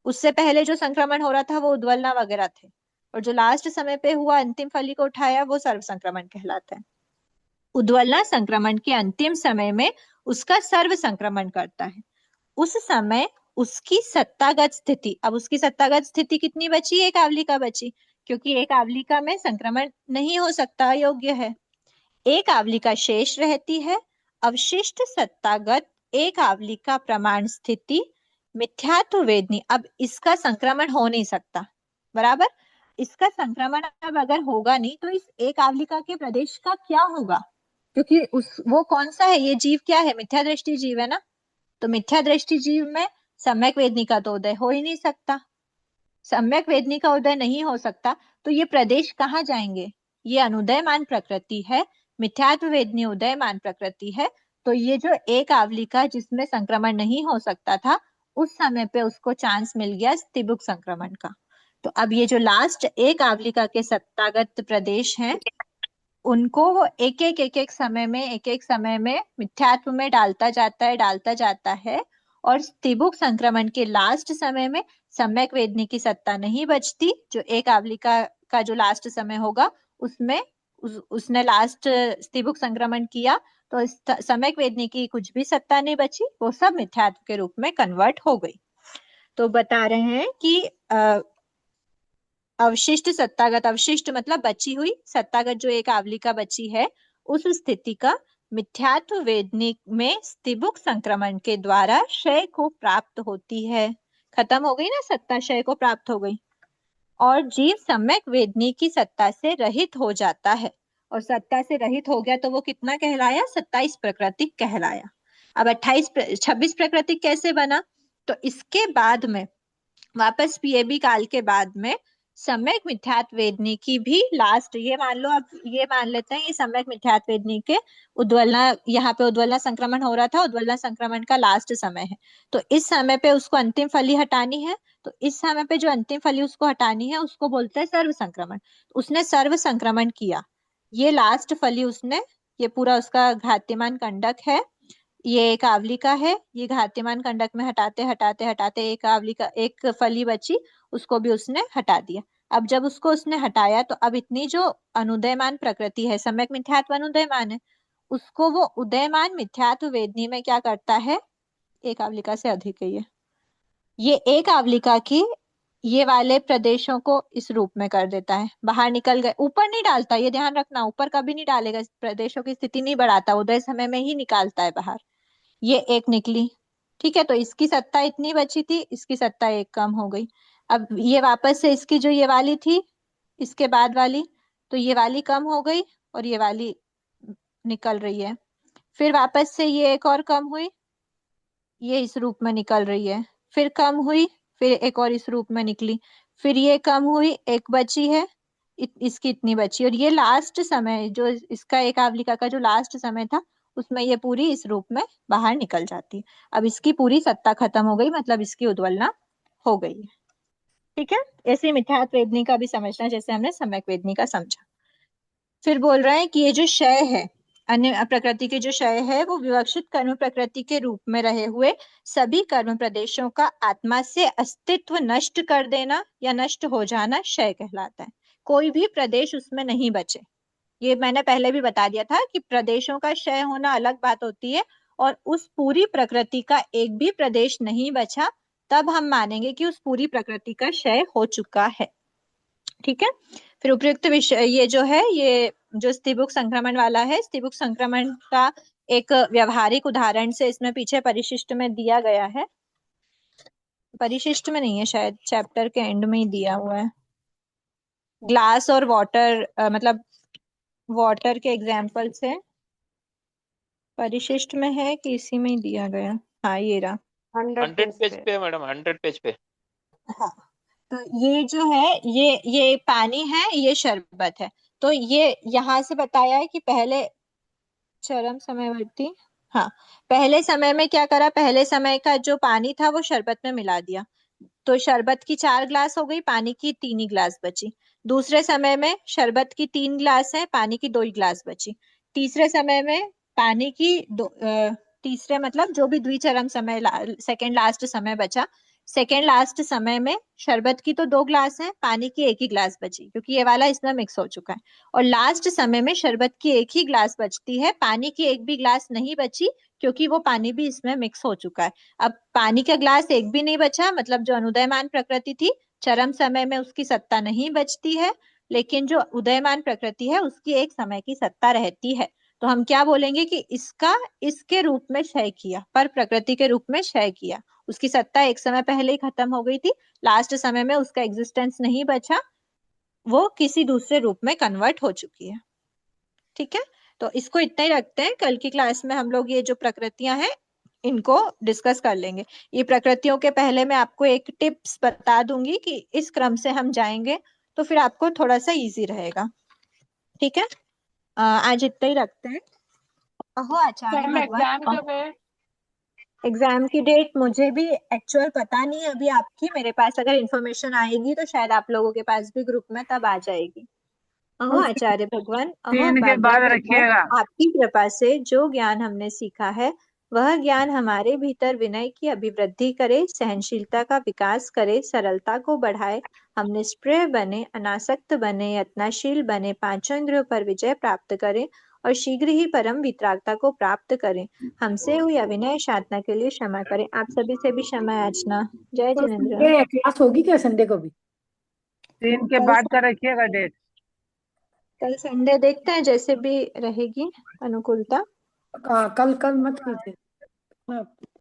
उससे पहले जो संक्रमण हो रहा था वो उद्वलना वगैरह थे, और जो लास्ट समय पे हुआ अंतिम फली को उठाया वो सर्व संक्रमण कहलाता है। उद्वलना संक्रमण के अंतिम समय में उसका सर्व संक्रमण करता है। उस समय उसकी सत्तागत स्थिति, अब उसकी सत्तागत स्थिति कितनी बची? एक आवलिका बची, क्योंकि एक आवलिका में संक्रमण नहीं हो सकता, अयोग्य है। एक आवलिका शेष रहती है। अवशिष्ट सत्तागत एक आवलिका प्रमाण स्थिति मिथ्यात्व वेदनी। अब इसका संक्रमण हो नहीं सकता, बराबर। इसका संक्रमण अब अगर होगा नहीं तो इस एक आवलिका के प्रदेश का क्या होगा? क्योंकि वो कौन सा है? ये जीव क्या है? मिथ्या दृष्टि जीव है ना। तो मिथ्या दृष्टि जीव में सम्यक वेदनी का तो उदय हो ही नहीं सकता। सम्यक वेदनी का उदय नहीं हो सकता तो ये प्रदेश कहाँ जाएंगे? ये अनुदयमान प्रकृति है, मिथ्यात्व वेदनी उदयमान प्रकृति है। तो ये जो एक आवलिका जिसमें संक्रमण नहीं हो सकता था, उस समय पे उसको चांस मिल गया स्तिबुक संक्रमण का। तो अब ये जो लास्ट एक आवलिका के सत्तागत प्रदेश हैं, उनको वो एक एक समय में मिथ्यात्व में डालता जाता है। और स्तिबुक संक्रमण के लास्ट समय में सम्यक वेदनी की सत्ता नहीं बचती। जो एक आवलिका का जो लास्ट समय होगा उसमें उसने लास्ट स्तिबुक संक्रमण किया, तो सम्यक वेदनी की कुछ भी सत्ता नहीं बची, वो सब मिथ्यात्व के रूप में कन्वर्ट हो गई। तो बता रहे हैं कि अवशिष्ट सत्तागत, अवशिष्ट मतलब बची हुई, सत्तागत जो एक आवलिका बची है, उस स्थिति का मिथ्यात्व वेदनी में स्तिबुक संक्रमण के द्वारा क्षय को प्राप्त होती है। खत्म हो गई ना, सत्ता क्षय को प्राप्त हो गई, और जीव सम्यक वेदनी की सत्ता से रहित हो जाता है। और सत्ता से रहित हो गया तो वो कितना कहलाया? 27 प्राकृतिक कहलाया। अब 26 प्राकृतिक कैसे बना? तो इसके बाद में वापस पीएबी काल के बाद में सम्यक मिथ्यात्व वेदनी की भी लास्ट, ये मान लो, अब ये मान लेते हैं ये सम्यक मिथ्यात्व वेदनी के उद्वलना, यहाँ पे उद्वलना संक्रमण हो रहा था, उद्वलना संक्रमण का लास्ट समय है, तो इस समय पे उसको अंतिम फली हटानी है। तो इस समय पे जो अंतिम फली उसको हटानी है उसको बोलते हैं सर्व संक्रमण। उसने सर्व संक्रमण किया, ये लास्ट फली उसने, ये पूरा उसका घात्यमान कंडक है, ये एक आवलिका है, ये घात्यमान कंडक में हटाते हटाते हटाते एक आवलिका, एक फली बची, उसको भी उसने हटा दिया। अब जब उसको उसने हटाया तो अब इतनी जो अनुदयमान प्रकृति है, सम्यक मिथ्यात्व अनुदयमान है, उसको वो उदयमान मिथ्यात्व वेदनी में क्या करता है? एक आवलिका से अधिक है ये एक आवलिका की ये वाले प्रदेशों को इस रूप में कर देता है, बाहर निकल गए, ऊपर नहीं डालता, ये ध्यान रखना, ऊपर कभी नहीं डालेगा, प्रदेशों की स्थिति नहीं बढ़ाता, उदय समय में ही निकालता है बाहर। ये एक निकली, ठीक है, तो इसकी सत्ता इतनी बची थी, इसकी सत्ता एक कम हो गई। अब ये वापस से इसकी जो ये वाली थी, इसके बाद वाली, तो ये वाली कम हो गई और ये वाली निकल रही है। फिर वापस से ये एक और कम हुई, ये इस रूप में निकल रही है, फिर कम हुई, फिर एक और इस रूप में निकली, फिर ये कम हुई, एक बची है, इसकी इतनी बची, और ये लास्ट समय जो इसका एक आवलिका का जो लास्ट समय था उसमें ये पूरी इस रूप में बाहर निकल जाती है। अब इसकी पूरी सत्ता खत्म हो गई, मतलब इसकी उद्वलना हो गई है। ठीक है, ऐसे ही मिथ्यात्व वेदनी का भी समझना जैसे हमने सम्यक वेदनी का समझा। फिर बोल रहे हैं कि ये जो क्षय है, अन्य प्रकृति के जो क्षय है, वो विवक्षित कर्म प्रकृति के रूप में रहे हुए सभी कर्म प्रदेशों का आत्मा से अस्तित्व नष्ट कर देना या नष्ट हो जाना क्षय कहलाता है। कोई भी प्रदेश उसमें नहीं बचे। ये मैंने पहले भी बता दिया था कि प्रदेशों का क्षय होना अलग बात होती है, और उस पूरी प्रकृति का एक भी प्रदेश नहीं बचा, तब हम मानेंगे कि उस पूरी प्रकृति का क्षय हो चुका है। ठीक है, फिर उपयुक्त विषय ये जो है, ये जो स्त्रीबुक संक्रमण वाला है, स्त्रीबुक संक्रमण का एक व्यवहारिक उदाहरण से इसमें पीछे परिशिष्ट में दिया गया है। परिशिष्ट में नहीं है, शायद चैप्टर के एंड में ही दिया हुआ है। ग्लास और वाटर, मतलब वाटर के एग्जाम्पल्स है। परिशिष्ट में है कि इसी में ही दिया गया? हाँ, ये रहा। 100 पेज पे मैडम, 100 पेज पे। हाँ, तो ये जो है, ये पानी है, ये शरबत है। तो ये यहाँ से बताया है कि पहले चरम समयवर्ती, हाँ, पहले समय में क्या करा, पहले समय का जो पानी था वो शरबत में मिला दिया, तो शरबत की 4 ग्लास हो गई, पानी की 3 ही ग्लास बची। दूसरे समय में शरबत की 3 ग्लास है, पानी की 2 ही ग्लास बची। तीसरे समय में पानी की तीसरे मतलब जो भी द्विचरम समय, सेकेंड लास्ट समय बचा, सेकेंड लास्ट समय में शरबत की तो 2 ग्लास है, पानी की 1 ही ग्लास बची, क्योंकि ये वाला इसमें मिक्स हो चुका है। और लास्ट समय में शरबत की 1 ही ग्लास बचती है, पानी की 1 भी ग्लास नहीं बची, क्योंकि वो पानी भी इसमें मिक्स हो चुका है। अब पानी का ग्लास एक भी नहीं बचा, मतलब जो अनुदयमान प्रकृति थी, चरम समय में उसकी सत्ता नहीं बचती है, लेकिन जो उदयमान प्रकृति है उसकी एक समय की सत्ता रहती है। तो हम क्या बोलेंगे कि इसका इसके रूप में क्षय किया, पर प्रकृति के रूप में क्षय किया। उसकी सत्ता एक समय पहले ही खत्म हो गई थी, लास्ट समय में उसका एग्जिस्टेंस नहीं बचा, वो किसी दूसरे रूप में कन्वर्ट हो चुकी है। ठीक है, तो इसको इतना ही रखते हैं। कल की क्लास में हम लोग ये जो प्रकृतियां हैं इनको डिस्कस कर लेंगे। ये प्रकृतियों के पहले मैं आपको एक टिप्स बता दूंगी कि इस क्रम से हम जाएंगे तो फिर आपको थोड़ा सा इजी रहेगा। ठीक है, आज इतना ही रखते हैं। अहो आचार्य भगवान, एग्जाम की डेट मुझे भी एक्चुअल पता नहीं है अभी आपकी, मेरे पास अगर इंफॉर्मेशन आएगी तो शायद आप लोगों के पास भी ग्रुप में तब आ जाएगी। अहो आचार्य भगवान, अहो 3 के बाद भगवान, रखिएगा। आपकी कृपा से जो ज्ञान हमने सीखा है वह ज्ञान हमारे भीतर विनय की अभिवृद्धि करे, सहनशीलता का विकास करे, सरलता को बढ़ाए, हम निष्प्रिय बने, अनासक्त बने, यत्नशील बने, पांचों इंद्रियों पर विजय प्राप्त करें और शीघ्र ही परम वितरागता को प्राप्त करें। हमसे हुई अविनय साधना के लिए क्षमा करें। आप सभी से भी क्षमा याचना। जय जिनेंद्र। क्लास होगी क्या संडे को भी? 3 के बाद का रखिएगा डेट। कल संडे देखते हैं, जैसे भी रहेगी अनुकूलता। कल कल मत कीजिए। हाँ।